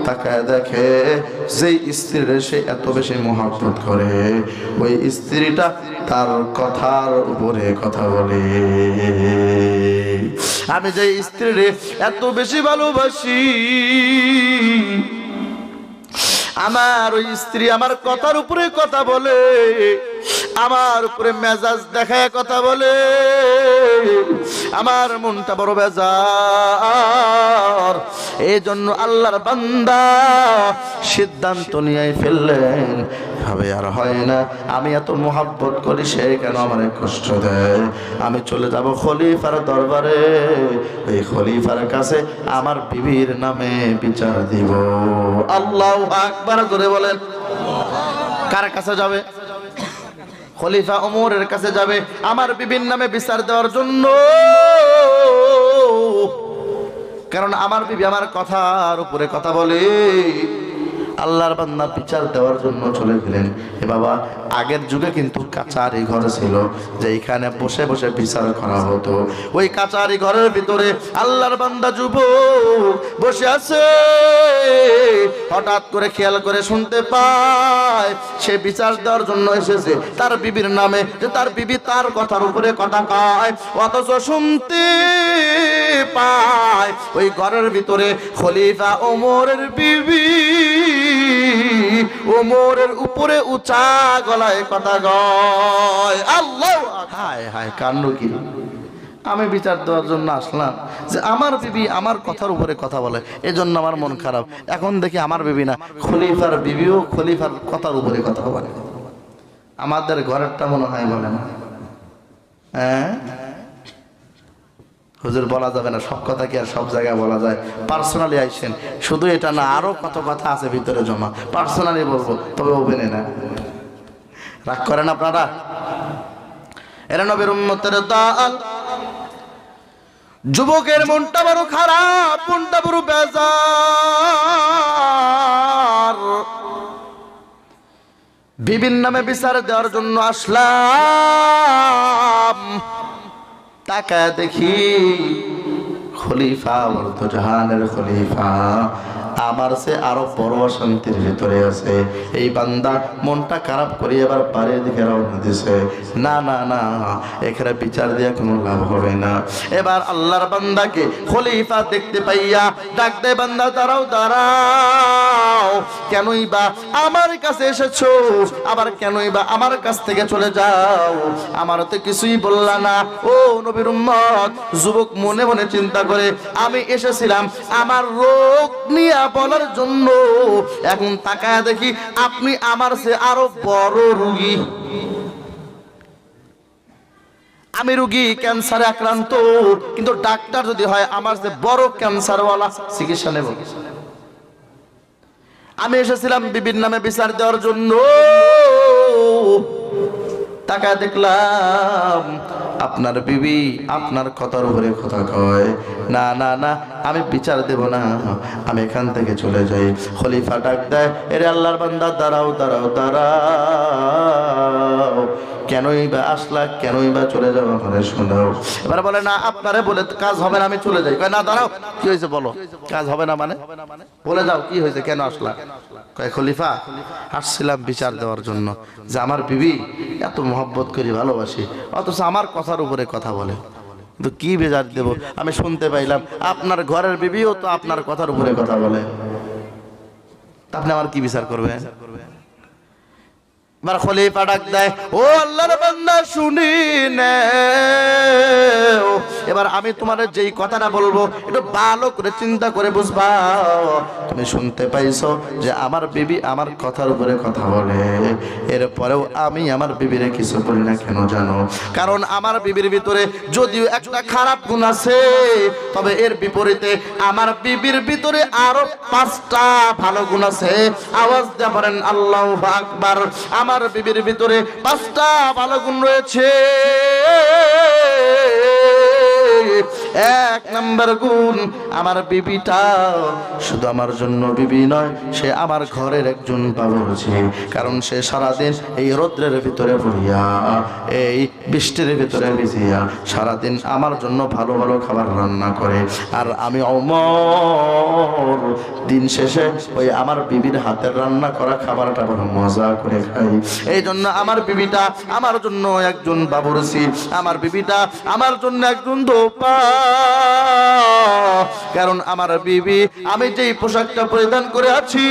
তাকায় দেখে যে স্ত্রীর সে এত বেশি মহব্বত করে, ওই স্ত্রীটা তার কথার উপরে কথা বলে। আমি যে স্ত্রীর এত বেশি ভালোবাসি, আমার ওই স্ত্রী আমার কথার উপরে কথা বলে, আমার উপরে মেজাজ দেখায় কথা বলে, আমার মনটা বড় বেজার। এই জন্য আল্লাহর বান্দা সিদ্ধান্ত নিয়ে ফেললেন, এভাবে আর হয় না, আমি এত মোহাব্বত করি, সে কেন আমার কষ্ট দেয়? আমি চলে যাব খলিফার দরবারে, ওই খলিফার কাছে আমার বিবির নামে বিচার দিব। আল্লাহু আকবার করে বলেন। কার কাছে যাবে? খলিফা ওমরের কাছে যাবে আমার বিবির নামে বিচার দেওয়ার জন্য। কারণ আমার বিবি আমার কথার উপরে কথা বলে। আল্লাহর বান্দা বিচার দেওয়ার জন্য চলে গেলেন। এ বাবা, আগের যুগে কিন্তু কাচারি ঘর ছিল, যে এখানে বসে বসে বিচার করা হতো। ওই কাচারি ঘরের ভিতরে আল্লাহর বান্দা যুবক বসে আছে। হঠাৎ করে খেয়াল করে শুনতে পায় সে বিচার দেওয়ার জন্য এসেছে তার বিবির নামে, যে তার বিবি তার কথার উপরে কথা কয়। অথচ শুনতে পায় ওই ঘরের ভিতরে খলিফা ওমরের বিবি ওমরের উপরে উঁচা গলায় কথা কয়। আল্লাহ, হায় হায়, কাণ্ড কি! আমি বিচার দেওয়ার জন্য আসলাম, যে আমার বিবি আমার কথার উপরে কথা বলে, এজন্য আমার মন খারাপ। এখন দেখি আমার বিবি না, খলিফার বিবিও খলিফার কথার উপরে কথা বলে। আমাদের ঘরেরটা মনে হয় বলে না। হ্যাঁ হুজুর, বলা যাবে না, সব কথা কি আর সব জায়গায় বলা যায়? পার্সোনালি আইসেন, শুধু এটা না, আরো কত কথা আছে ভিতরে জমা, পার্সোনালি বলবো, তবে ওপেনে না। রাগ করেন আপনারা? এরা নবীর উম্মতের দল। যুবকের মনটা বড় খারাপ, মনটা বড় বেজার। বিবির নামে বিচার দেওয়ার জন্য আসলাম। তাকায় দেখি খলিফা, জাহানের খলিফা আমার সে আরো বড় অশান্তির ভিতরে আছে। এই বান্দা মনটা খারাপ করে এবার বাড়ির দিকে রওনা দিছে। না না না, এখানে বিচার দিয়ে কোনো লাভ হবে না। এবার আল্লাহর বান্দাকে খলিফা দেখতে পাইয়া ডাক দেয়, বান্দা দাঁড়াও দাঁড়াও, কেনই বা আমার কাছে এসেছো? আবার কেনই বা আমার কাছ থেকে চলে যাও? আমার তো কিছুই বললা না। ও নবীর উম্মত, যুবক মনে মনে চিন্তা করে, আমি এসেছিলাম আমার রোগ নিয়ে বলার জন্য, এখন তাকায় দেখি আপনি আমার চেয়ে আরো বড় রোগী। আমি রোগী, ক্যান্সারে আক্রান্ত, কিন্তু ডাক্তার যদি হয় আমার চেয়ে বড় ক্যান্সারওয়ালা, চিকিৎসা নেব। আমি এসেছিলাম বিবির নামে বিচার দেওয়ার জন্য। তাকায় দেখলাম আপনার বিবি আপনার কথার উপরে কথা কয়। না না না, আমি বিচার দেব না, আমি এখান থেকে চলে যাই। খলিফা ডাক দেয়, এরে আল্লাহর বান্দা, দাঁড়াও দাঁড়াও দাঁড়াও, কেনই বা আসলা, কেনই বা চলে যাও, আমারে শোনাও। এবার বলে, না আপনারে বলে কাজ হবে না, আমি চলে যাই। কয়, না দাঁড়াও, কি হয়েছে বলো? কাজ হবে না মানে? বলে যাও কি হয়েছে, কেন আসলা? কয়, খলিফা আসছিলাম বিচার দেওয়ার জন্য, যে আমার বিবি এত মহব্বত করি, ভালোবাসি, অথচ আমার কথার উপরে কথা বলে। কিন্তু কি বিচার দেব? আমি শুনতে পাইলাম আপনার ঘরের বিবিও তো আপনার কথার উপরে কথা বলে, আপনি আমার কি বিচার করবেন? এবার খলিফা ডাক দেয়, ও আল্লাহর বান্দা শুনি নে, এবার আমি তোমার যেই কথাটা বলবো একটু ভালো করে চিন্তা করে বুঝবা। তুমি শুনতে পাইছো যে আমার বিবি আমার কথার উপরে কথা বলে, এরপরেও আমি আমার বিবিরে কিছু বলি না, কেন জানো? কারণ আমার বিবির ভিতরে যদিও একটা খারাপ গুণ আছে, তবে এর বিপরীতে আমার বিবির ভিতরে আরো 5টা ভালো গুণ আছে। আওয়াজ দিয়ে বলেন আল্লাহু আকবার। আমার বিবির ভিতরে 5টা ভালো গুণ রয়েছে। এক নম্বর গুণ, আমার বিবিটা শুধু আমার জন্য বিবি নয়, সে আমার ঘরের একজন বাবুর্চি। কারণ সে সারাদিন এই রৌদ্রের ভিতরে পড়িয়া, এই বৃষ্টির ভিতরে ভিজিয়া সারাদিন আমার জন্য ভালো ভালো খাবার রান্না করে। আর আমি অমর দিন শেষে ওই আমার বিবির হাতের রান্না করা খাবারটা বড় মজা করে খাই। এই জন্য আমার বিবিটা আমার জন্য একজন বাবুর্চি, আমার বিবিটা আমার জন্য একজন দোপা। কারণ আমার বিবি, আমি যেই পোশাকটা পরিধান করে আছি,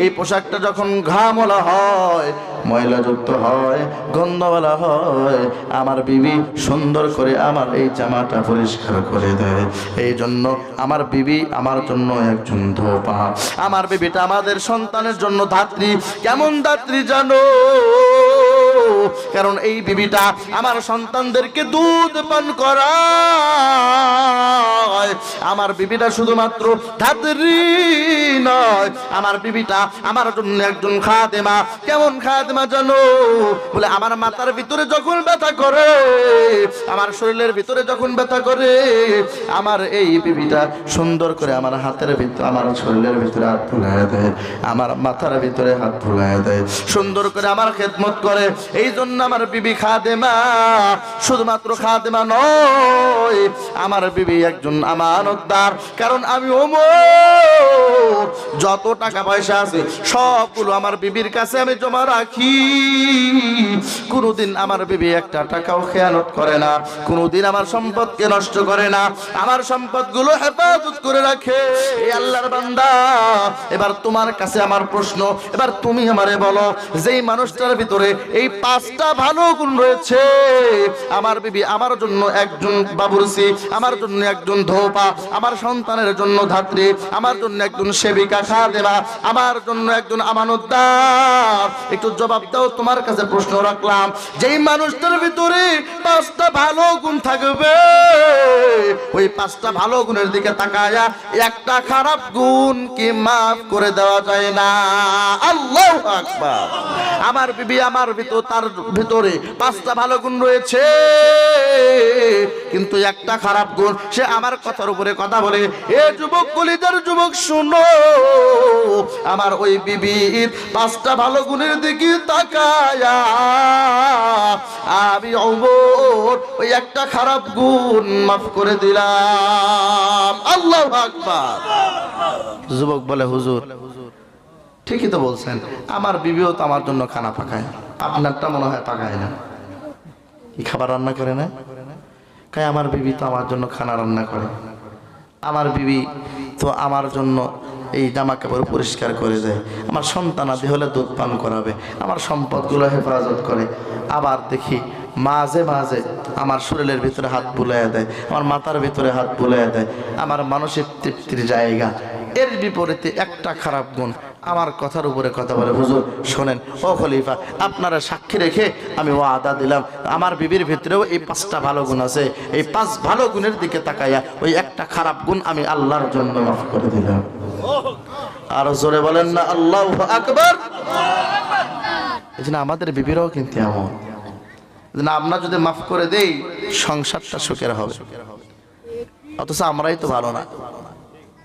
এই পোশাকটা যখন ঘামওয়ালা হয়, ময়লাযুক্ত হয়, গন্ধওয়ালা হয়, আমার বিবি সুন্দর করে আমার এই জামাটা পরিষ্কার করে দেয়। এই জন্য আমার বিবি আমার জন্য একজন ধোপা। আমার বিবিটা আমাদের সন্তানের জন্য ধাত্রী। কেমন ধাত্রী জানো? কারণ এই বিবিটা আমার সন্তানদেরকে দুধ পান করায়। আমার বিবিটা শুধুমাত্র ধাত্রী নয়, আমার বিবিটা আমার জন্য একজন খাদেমা। কেমন খাদেমা জানো? বলে আমার মাথার ভিতরে যখন ব্যথা করে, আমার শরীরের ভিতরে যখন ব্যথা করে, আমার এই বিবিটা সুন্দর করে আমার হাতের ভিতরে, আমার শরীরের ভিতরে হাত বুলায় দেয়, আমার মাথার ভিতরে হাত বুলায় দেয়, সুন্দর করে আমার খেদমত করে। এই জন্য আমার বিবি খাদেমা। শুধুমাত্র খাদেমা নয়, আমার বিবি একজন আমানতদার। কারণ আমি ওমর যত টাকা পয়সা আছে সবগুলো আমার বিবির কাছে আমি জমা রাখি। কোনোদিন আমার বিবি একটা টাকাও খেয়ানত করে না, কোনোদিন আমার সম্পদকে নষ্ট করে না, আমার সম্পদগুলো হেফাজত করে রাখে। এই আল্লাহর বান্দা, এবার তোমার কাছে আমার প্রশ্ন, এবার তুমি আমারে বলো, যেই মানুষটার ভিতরে এই 5টা ভালো গুণ রয়েছে, আমার বিবি আমার জন্য একজন বাবুরচি, আমার জন্য একজন ধোপা, আমার সন্তানের জন্য ধাত্রী, আমার জন্য একজন সেবিকা খাদেমা, আমার জন্য একজন আমানতদার। একটু জবাব দাও, তোমার কাছে প্রশ্ন রাখলাম, যেই মানুষটার ভিতরে 5টা ভালো গুণ থাকবে, ওই 5টা ভালো গুণের দিকে তাকায়া একটা খারাপ গুণ কি মাফ করে দেওয়া যায় না? আল্লাহু আকবার। আমার বিবি আমার ভিতর, তার ভিতরে 5টা ভালো গুণ রয়েছে, কিন্তু একটা খারাপ গুণ। সে আমার কথার উপরে কথা বলে। এ যুবক, কলিজার যুবক, শুনো, আমার ওই বিবির 5টা ভালো গুণের দিকে তাকায়া আমি ওমর ওই একটা খারাপ গুণ মাফ করে দিলাম। আল্লাহু আকবার। যুবক বলে, হুজুর ঠিকই তো বলছেন, আমার বিবিও তো আমার জন্য খানা পাকায়, আপনারটা মনে হয় পাকায় না। কি খাবার রান্না করে না? কাই আমার বিবি তো আমার জন্য খানা রান্না করে, আমার বিবি তো আমার জন্য এই জামা কাপড় পরিষ্কার করে দেয়, আমার সন্তান আদি হলে দুধ পান করাবে, আমার সম্পদগুলো হেফাজত করে। আবার দেখি মাঝে মাঝে আমার শরীরের ভিতরে হাত বুলাইয়া দেয়, আমার মাথার ভিতরে হাত বুলাইয়া দেয়, আমার মানসিক তৃপ্তির জায়গা। এর বিপরীতে একটা খারাপ গুণ, আমার কথার উপরে কথা বলে। হুজুর শোনেন, ও খলিফা, আপনারা সাক্ষী রেখে আমি ওয়াদা দিলাম, আমার বিবির ভিতরেও এই 5টা ভালো গুণ আছে, এই 5 ভালো গুণের দিকে তাকাইয়া ওই একটা খারাপ গুণ আমি আল্লাহর জন্য মাফ করে দিলাম। আরো জোরে বলেন না আল্লাহু আকবার। এই জন্য আমাদের বিবিরাও কিন্তু এমন, আমরা যদি মাফ করে দেই সংসারটা সুখের হবে। অথচ আমরাই তো ভালো না,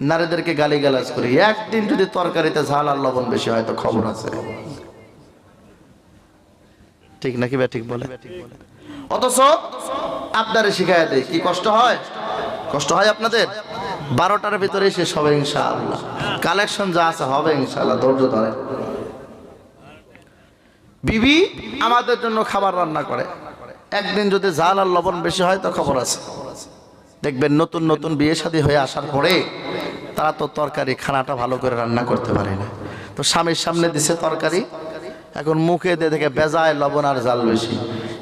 নারীদেরকে গালিগালাজ করি। একদিন যদি তরকারিতে ঝাল আর লবণ বেশি হয় তো খবর আছে, ঠিক নাকি? ঠিক বলে। অথচ আপনারে শিখাইয়া দেয়, কি কষ্ট হয়? কষ্ট হয় আপনাদের? 12টার ভিতরে শেষ হবে ইনশাআল্লাহ, কালেকশন যা আছে হবে ইনশাআল্লাহ, ধৈর্য ধরে। বিবি আমাদের জন্য খাবার রান্না করে, একদিন যদি ঝাল আর লবণ বেশি হয় তো খবর আছে। দেখবেন নতুন নতুন বিয়ে শাদী হয়ে আসার পরে তারা তো তরকারি খানাটা ভালো করে রান্না করতে পারে না, তো স্বামীর সামনে দিছে তরকারি, এখন মুখে দিয়ে দেখে বেজায় লবণ আর জাল বেশি।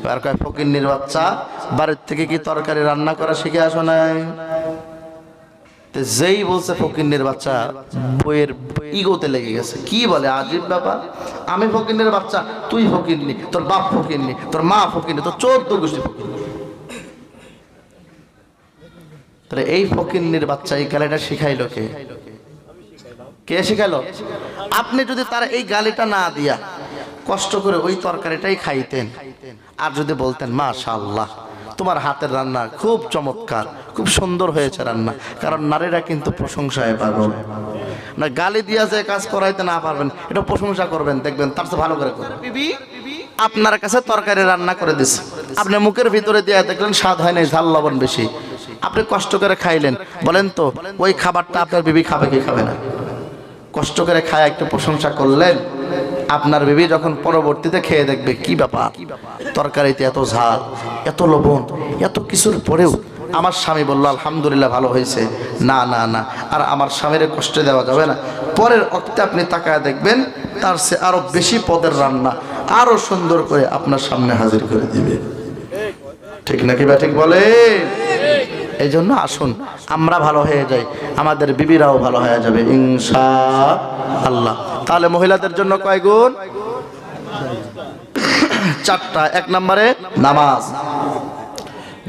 এবার কয়, ফকিন্নির বাচ্চা, বাড়ির থেকে কি তরকারি রান্না করা শিখে আসো নাই? যেই বলছে ফকিন্নির বাচ্চা, বইয়ের ইগোতে লেগে গেছে। কি বলে আজীব ব্যাপার, আমি ফকিন্নির বাচ্চা, তুই ফকিন্নি, তোর বাপ ফকিন্নি, তোর মা ফকিন্নি, তোর 14 গোষ্ঠী ফকিন্নি। তাহলে এই ফকিন্নির বাচ্চা এই গালিটা শিখাইলো কে? কে শিখাইলো? আপনি যদি তার এই গালিটা না দিয়া কষ্ট করে ওই তরকারিটাই খাইতেন, আর যদি বলতেন মাশাআল্লাহ তোমার হাতের রান্না খুব চমৎকার, খুব সুন্দর হয়েছে রান্না, কারণ নারীরা কিন্তু প্রশংসায় পাগল না। গালি দিয়া যে কাজ করাইতে না পারবেন, এটা প্রশংসা করবেন, দেখবেন তার চেয়ে ভালো করে করবেন। বিবি আপনার কাছে তরকারি রান্না করে দিছে, আপনি মুখের ভিতরে দিয়ে দেখলেন স্বাদ হয় নাই, ঝাল লবণ বেশি, আপনি কষ্ট করে খাইলেন। বলেন তো ওই খাবারটা আপনার বিবি খাবে কি খাবে না? কষ্ট করে খায় একটু প্রশংসা করলেন, আপনার বিবি যখন পরবর্তীতে খেয়ে দেখবে, কি ব্যাপার, তরকারিতে এত ঝাল, এত লবণ, এত কিছুর পরেও আমার স্বামী বলল আলহামদুলিল্লাহ ভালো হয়েছে, না না না, আর আমার স্বামীর কষ্ট দেওয়া যাবে না। পরের অক্তে আপনি তাকায় দেখবেন তার সে আরো বেশি পদের রান্না আরো সুন্দর করে আপনার সামনে হাজির করে দিবে। ঠিক নাকি বা ঠিক বলে? এই জন্য আসুন আমরা ভালো হয়ে যাই, আমাদের বিবিরাও ভালো হয়ে যাবে ইনশাআল্লাহ। তাহলে মহিলাদের জন্য কয় গুণ? 4টা। 1 নম্বরে নামাজ,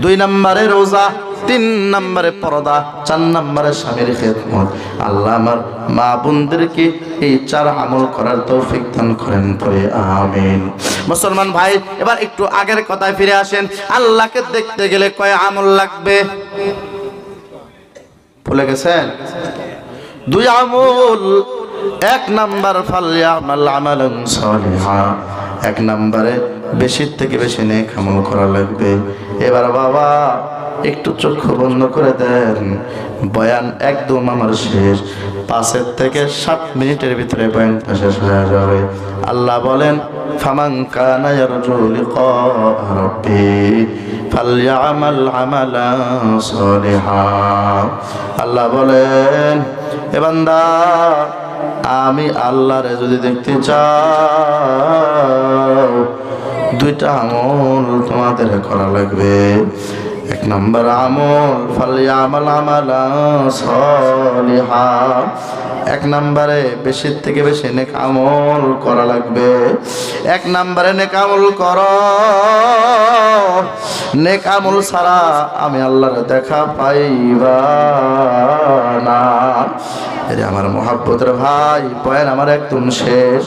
2 নম্বরে রোজা, 3 নম্বরে পর্দা, 4 নম্বরে স্বামীর খেদমত। আল্লাহ আমার মা বোনদেরকে এই 4 আমল করার তৌফিক দান করেন, পড়ে আমিন। মুসলমান ভাই, এবার একটু আগের কথায় ফিরে আসেন। আল্লাহকে দেখতে গেলে কয় আমল লাগবে? ভুলে গেছেন? 2 আমল। 1 নাম্বার ফালইয়ামাল আমালান সালিহা, 1 নম্বরে বেশি থেকে বেশি নেক আমল করা লাগবে। এবার বাবা একটু চক্ষু বন্ধ করে দেন, বয়ান একদম আমার শেষ, 5 থেকে 7 মিনিটের ভিতরে বয়ানটা শেষ হয়ে যাবে। আল্লাহ বলেন ফামান কানা ইয়ারজু লিকা রাব্বি ফালইয়ামাল আমালান সালিহা। আল্লাহ বলেন এ বান্দা, আমি আল্লাহরে যদি দেখতে চাও 2টা আমল তোমাদের করা লাগবে। 1 নম্বর আমল ফালইয়ামাল আমালান সালিহা, 1 নম্বরে বেশি থেকে বেশি নেক আমল করা লাগবে। 1 নম্বরে নেক আমল করো, নেক আমল ছাড়া আমি আল্লাহর দেখা পাইবা না। এরে আমার মহাব্বতের ভাই, বয়ান আমার একদম শেষ,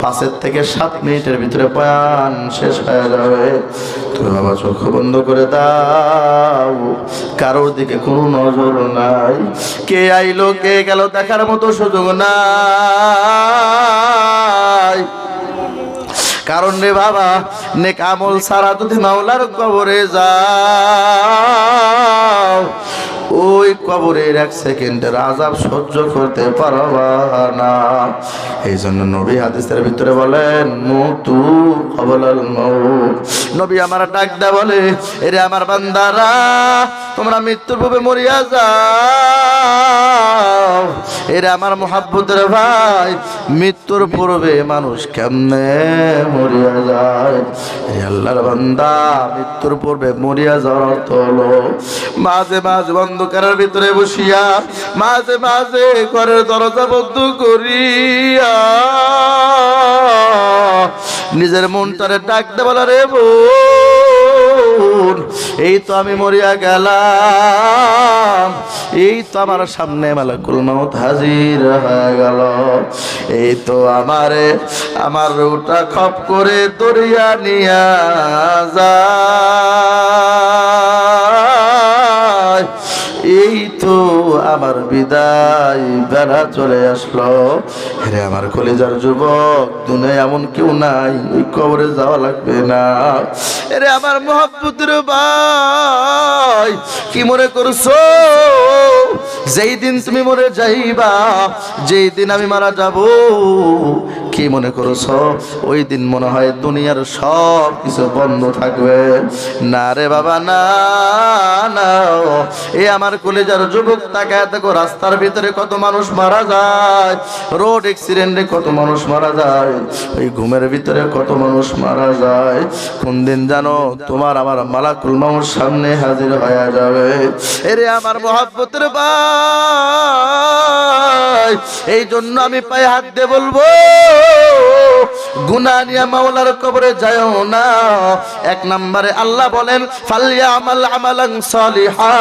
5 থেকে 7 মিনিটের ভিতরে বয়ান শেষ হয়ে যাবে। তুমি বাবা চোখ বন্ধ করে দাও, কারোর দিকে কোনো নজর নাই, কে আইলো কে গেল দেখার মতো সুযোগ নাই। কারণ রে বাবা, নেক আমল ছাড়া যদি মাওলার কবরে যাও, ওই কবরের 1 সেকেন্ডের আযাব সহ্য করতে পারবা না। এই জন্য নবী হাদিসের ভিতরে বলেন মুতু ক্বাবলাল মাউত। নবী আমার ডাক দেয়া বলে, এরে আমার বান্দারা, তোমরা মৃত্যুর পূর্বে মরিয়া যাও। এরে আমার মুহাব্বতের ভাই, মৃত্যুর পূর্বে মানুষ কেমনে মরিয়া যায়? এরে আল্লাহর বান্দা, মৃত্যুর পূর্বে মরিয়া যাওয়ার অর্থ হলো মাঝে মাঝে অন্ধকারের ভিতরে বসিয়া, মাঝে মাঝে ঘরের দরজা বন্ধ করিয়া নিজের মনটারে ডাক দে, বলা রে বোন, এই তো আমি মরিয়া গেলাম, এই তো আমার সামনে মালাকুল মউত হাজির হয়ে গেল, এই তো আমার রুটা খপ করে দরিয়া নিয়া যায়, এই তো আমার বিদায় বেলা চলে আসলো। হে আমার কলিজার যুবক, দুনিয়ায় এমন কেউ নাই, ওই কবরে যাওয়া লাগবে না। এরে আমার মহব্বতের ভাই, কি মনে করছো যেই দিন তুমি মরে যাইবা, যেই দিন আমি মারা যাব, কি মনে করছো ওই দিন মনে হয় দুনিয়ার সব কিছু বন্ধ থাকবে? না রে বাবা, না না। এ আমার কলেজার যুবক, তাকায় দেখো রাস্তার ভিতরে কত মানুষ মারা যায়, রোড অ্যাক্সিডেন্টে কত মানুষ মারা যায়, ওই ঘুমের ভিতরে কত মানুষ মারা যায়। কোন দিন জানো তোমার আমার মালাকুল মউত সামনে হাজির হয়ে যাবে। এরে আমার মহব্বতের ভাই, এই জন্য আমি পায়ে হাত দিয়ে বলবো, গুনাহ নিয়ে মাওলার কবরে যাও না। 1 নম্বরে আল্লাহ বলেন ফালইয়ামাল আমালান সালিহা,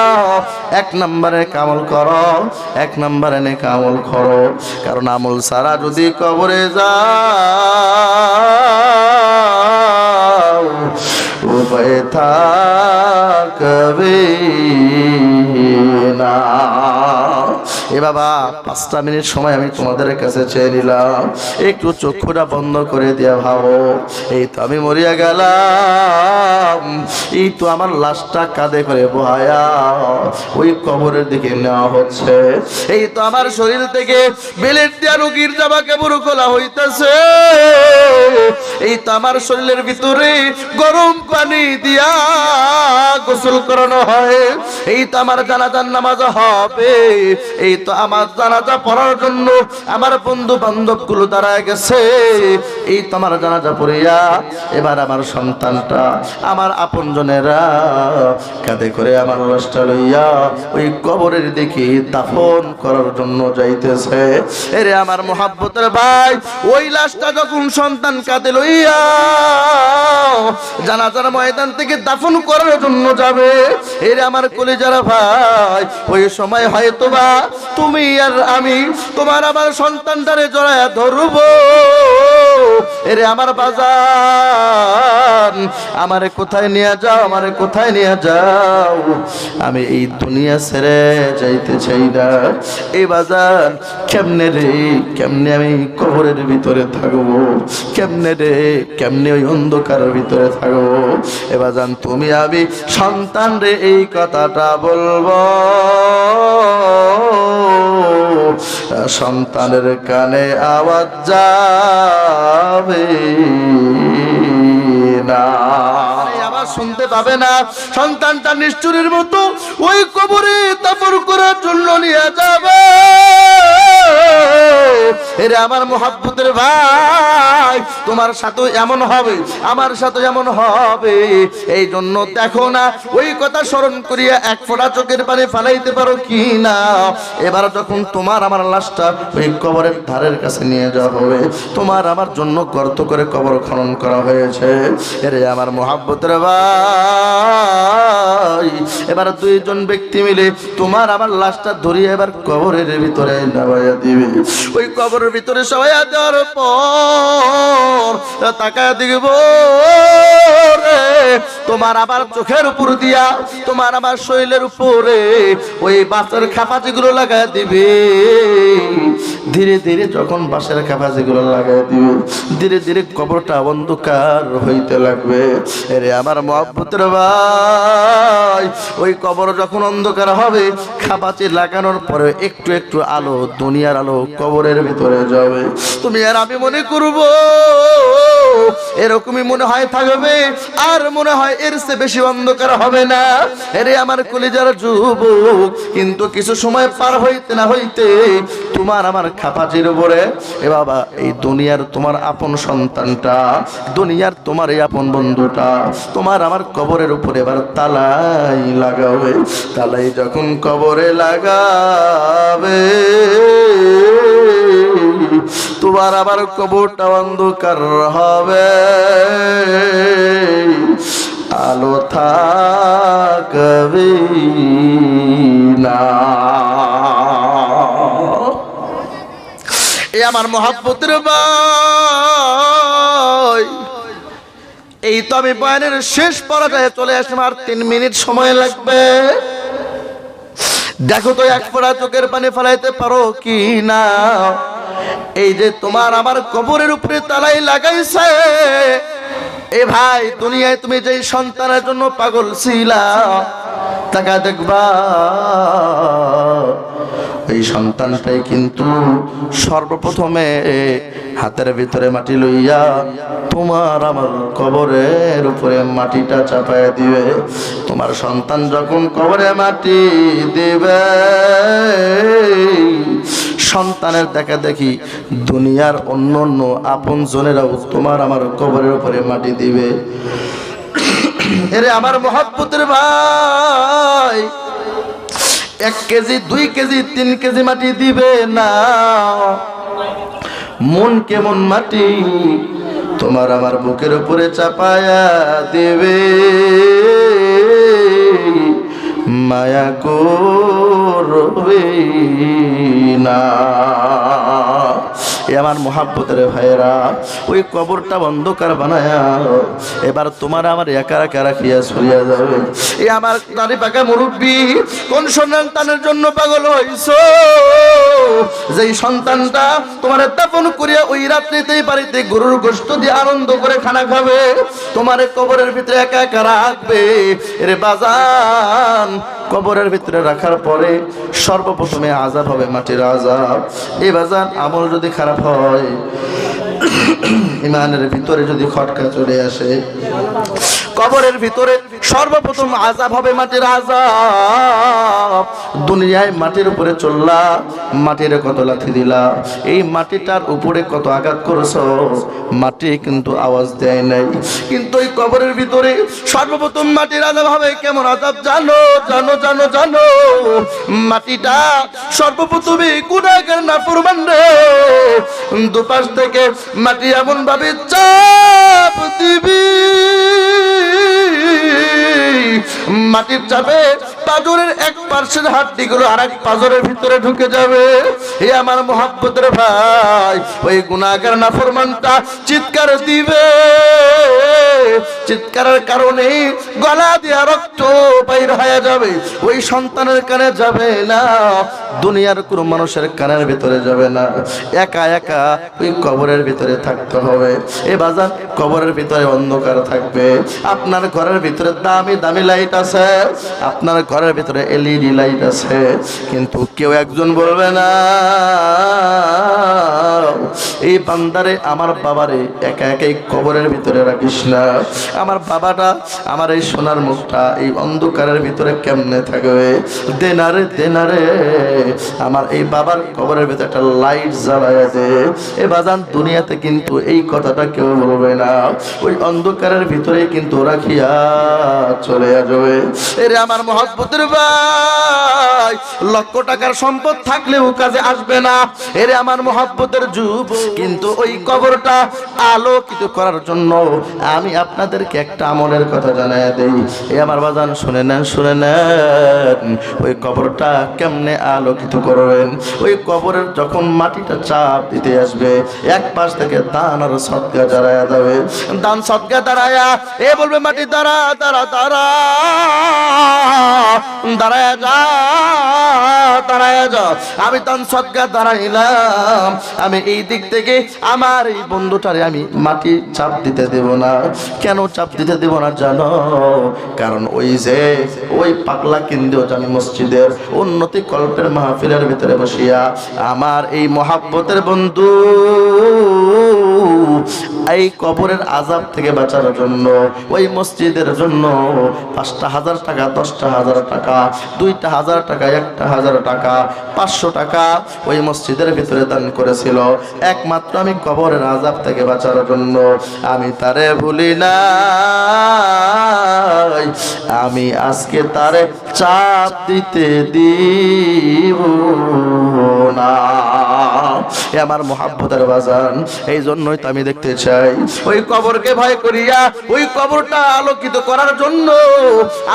1 নম্বরে আমল করো, 1 নম্বরে নেক আমল করো। কারণ আমল ছাড়া যদি কবরে যাও, উপায় থাকবে না। এ বাবা, 5টা মিনিট সময় আমি তোমাদের কাছে চেয়ে নিলাম, একটু চক্ষুটা বন্ধ করে দিয়া ভাবো, এই তো আমি মরিয়া গেলাম, এই তো আমার লাশটা কাঁধে করে বহায়া ওই কবরের দিকে নেওয়া হচ্ছে, এই তো আমার শরীর থেকে বেলেট দিয়া রোগীর জামা কাপড় খোলা হইতেছে, এই তো আমার শরীরের ভিতরে গরম পানি দিয়া গোসল করানো হয়। এই তো আমার জানাজার নামাজ হবে, এই তো আমার জানাজা পড়ার জন্য আমার বন্ধু বান্ধব গুলো দাঁড়ায় গেছে। এই তো আমার জানাজা পড়িয়া এবার আমার সন্তানটা, আমার আপনজনেরা কাঁধে করে আমার লাশটা লইয়া ওই কবরের দিকে দাফন করার জন্য যাইতেছে। এরে আমার মোহাব্বতের ভাই, ওই লাশটা যখন সন্তান কাঁধে লইয়া জানাজার ময়দান থেকে দাফন করার জন্য যাবে, এরে আমার কলিজার ভাই, ওই সময় হয়তোবা তুমি আর আমি তোমার আমার সন্তানটারে জড়ায়া ধরবো। এরে আমার বাজান, আমারে কোথায় নিয়ে যাও, আমারে কোথায় নিয়ে যাও, আমি এই দুনিয়া ছেড়ে যাইতে চাই না। এই বাজান, কেমনে রে কেমনে আমি কবরের ভিতরে থাকবো, কেমনে রে কেমনে ওই অন্ধকারের ভিতরে থাকবো। এ বাজান, তুমি আমি সন্তান রে এই কথাটা বলবো, সন্তানের কানে আওয়াজ যাবে না, আবার শুনতে পাবে না। সন্তানটা নিষ্ঠুরের মতো ওই কবরে দাফন করার জন্য নিয়ে যাবে। এরে আমার মোহাব্বতের ভাই, তোমার সাথে এমন হবে, আমার সাথে এমন হবে। এই জন্য দেখো না, ওই কথা স্মরণ করিয়া এক ফোঁটা চোখের পানি ফালাইতে পারো কি না। এবার যখন তোমার আমার লাশটা ওই কবরের ধারের কাছে নিয়ে যাওয়া হবে, তোমার আমার জন্য গর্ত করে কবর খনন করা হয়েছে। এরে আমার মোহাব্বতের ভাই, এবার দুইজন ব্যক্তি মিলে তোমার আমার লাশটা ধরিয়ে এবার কবরের ভিতরে নামাইয়া দিবে। ওই কবরের ভিতরে সবাই দেওয়ার পর তাকায় দেখব তোমার আবার চোখের উপর দিয়া, তোমার আমার শরীরের উপরে ওই বাঁশের খাপাচিগুলো লাগায় দিবে। ধীরে ধীরে যখন বাঁশের খাপাচিগুলো লাগায় দিবে, ধীরে ধীরে কবরটা অন্ধকার হইতে লাগবে। এরে আমার মহব্বতের ভাই, ওই কবর যখন অন্ধকার হবে, খাপাচি লাগানোর পরে একটু একটু আলো, দুনিয়ার আলো কবরের ভিতরে যাবে। তুমি আর আমি মনে করব এরকমই মনে হয় থাকবে, আর মনে হয় এর চেয়ে বেশি অন্ধকার হবে না। এরে আমার কলিজার যুবক, কিন্তু কিছু সময় পার হইতে না হইতে তোমার আমার খাপাচির উপরে, এ বাবা, এই দুনিয়ার তোমার আপন সন্তানটা, দুনিয়ার তোমার এই আপন বন্ধুটা তোমার আমার কবরের উপরে এবার তালাই লাগাবে। তালাই যখন কবরে লাগাবে, তোমার আবার কবরটা অন্ধকার হবে, আলো থাকবে না। এ আমার মহব্বতের ভাই, এই তো আমি বয়ানের শেষ পর্যায়ে চলে আসলাম, আর 3 মিনিট সময় লাগবে। দেখো তো এক ফোঁটা চোখের পানি ফেলাইতে পারো কি না। এই যে তোমার আমার কবরের উপরে তালাই লাগাইছে, এ ভাই, দুনিয়ায় তুমি যেই সন্তানের জন্য পাগল ছিলা, তাকা দেখবা এই সন্তানটাই কিন্তু সর্বপ্রথমে হাতের ভিতরে মাটি লইয়া তোমার আমার কবরের উপরে মাটিটা চাপায় দিবে। তোমার সন্তান যখন কবরে মাটি দিবে, সন্তানের দেখা দেখি দুনিয়ার অন্য অন্য আপন জনেরাও তোমার আমার কবরের উপরে মাটি দিবে। এরে আমার মহব্বতের ভাই, 1 কেজি 2 কেজি 3 কেজি মাটি দিবে না, মন কেমন মাটি তোমার আমার বুকের উপরে চাপায়া দেবে, মায়া করবে না। এ আমার মোহাব্বতের ভাইয়েরা, ওই কবরটা অন্ধকার বানায়া এবার তোমার আমার একা একা রাখিয়া সরিয়া যাবে। এ আমার দাড়ি পাকা মুরব্বী, কোন সন্তানের জন্য পাগল হইছো? যেই সন্তানটা তোমার দাফন করিয়া ওই রাত্রিতেই বাড়িতে গরুর গোশত দিয়ে আনন্দ করে খানা খাবে, তোমার কবরের ভিতরে একা একা রাখবে। এরে বাজান, কবরের ভিতরে রাখার পরে সর্বপ্রথমে আযাব হবে, মাটির আযাব। এই বাজান, আমল যদি খারাপ হয় ইমানের ভিতরে যদি খটকা চলে আসে, কবরের ভিতরে সর্বপ্রথম আযাব হবে মাটির আযাব। দুনিয়ায় মাটির উপরে চললা, মাটির কত লাথি দিলা, এই মাটিটার উপরে কত আঘাত করেছো, মাটি কিন্তু আওয়াজ দেয় নাই। কিন্তু এই কবরের ভিতরে সর্বপ্রথম মাটির আযাব হবে। কেমন আযাব জানো? জানো জানো জানো, মাটিটা সর্বপ্রথমে গুনাহগার নাফরমান রে, দুপাশ থেকে মাটি এমন ভাবে চাপ দিবি, মাটির চাপে পাজরের এক পার্শ্বের হাড্ডিগুলো আরেক পাজরের ভিতরে ঢুকে যাবে। হে আমার মুহাব্বতের ভাই, ওই গুনাহগার নাফরমানটা চিৎকার দিবে, চিৎকারের কারণে গলা দিয়ে রক্ত বাইর হয়ে যাবে। ওই সন্তানের কানে যাবে না, দুনিয়ার কোনো মানুষের কানের ভিতরে যাবে না, একা একা ওই কবরের ভিতরে থাকতে হবে। এ বাজার কবরের ভিতরে অন্ধকার থাকবে। আপনার ঘরের ভিতরে দামি দামি লাইট আছে, আপনার ঘরের ভিতরে এলইডি লাইট আছে, কিন্তু কেউ একজন বলবে না এই বান্দারে, আমার বাবারে একা একাই কবরের ভিতরে রাখিস না। আমার বাবাটা, আমার এই সোনার মুখটা এই অন্ধকারের ভিতরে কেমনে থাকবে? দেনারে দেনারে, আমার এই বাবার কবরের ভিতরে একটা লাইট জ্বালায় দে। এ বাজান দুনিয়াতে কিন্তু এই কথাটা কেউ বলবে না, ওই অন্ধকারের ভিতরে কিন্তু রাখিয়া চলে যাবে। এরে আমার মহব্বতের ভাই, লক্ষ টাকার সম্পদ থাকলেও কাজে আসবে না। এরে আমার মহব্বতের যুব, কিন্তু ওই কবরটা আলোকিত করার জন্য আমি আপনাদেরকে একটা আমলের কথা জানাই দেই। এ আমার বাজান শুনে নেন, শুনে নেন, ওই কবরটা কেমনে আলোকিত করবেন। ওই কবরের যখন মাটিটা চাপ দিতে আসবে, এক পাশ থেকে দান আর সদকা দাঁড়ায়া যাবে, দান সদকা দাঁড়ায়া এ বলবে মাটি দাঁড়া দাঁড়া দাঁড়া, দাঁড়ায়া যা দাঁড়ায়া যা। আমি দান সদকা দাঁড়াইলাম, আমি এই দিক থেকে আমার এই বন্ধুটারে আমি মাটি চাপ দিতে দেব না। কেন চাপ দিতে দেব না জানো? কারণ ওই যে ওই পাগলা কেন্দ্রীয় জামি মসজিদের উন্নতি কল্পের মাহফিলের ভিতরে বসিয়া আমার এই মহাব্বতের বন্ধু এই কবরের আযাব থেকে বাঁচার জন্য ওই মসজিদের জন্য ৫,০০০ টাকা, ১০,০০০ টাকা, ২,০০০ টাকা, ১,০০০ টাকা, ৫০০ টাকা ওই মসজিদের ভিতরে দান করেছিল, একমাত্র আমি কবরের আযাব থেকে বাঁচার জন্য। আমি তারে ভুলি না, আমি আজকে তারে চাপ দিতে দিব না। আমার মহাব্বতের বাজান, এই জন্যই তো আমি দেখতে চাই ওই কবরকে ভয় করিয়া ওই কবরটা আলোকিত করার জন্য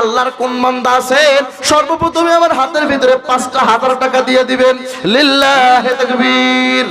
আল্লাহর কোন বান্দা আছেন সর্বপ্রথমে আমার হাতের ভিতরে ৫,০০০ টাকা দিয়ে দিবেন। লিল্লাহি তাকবীর।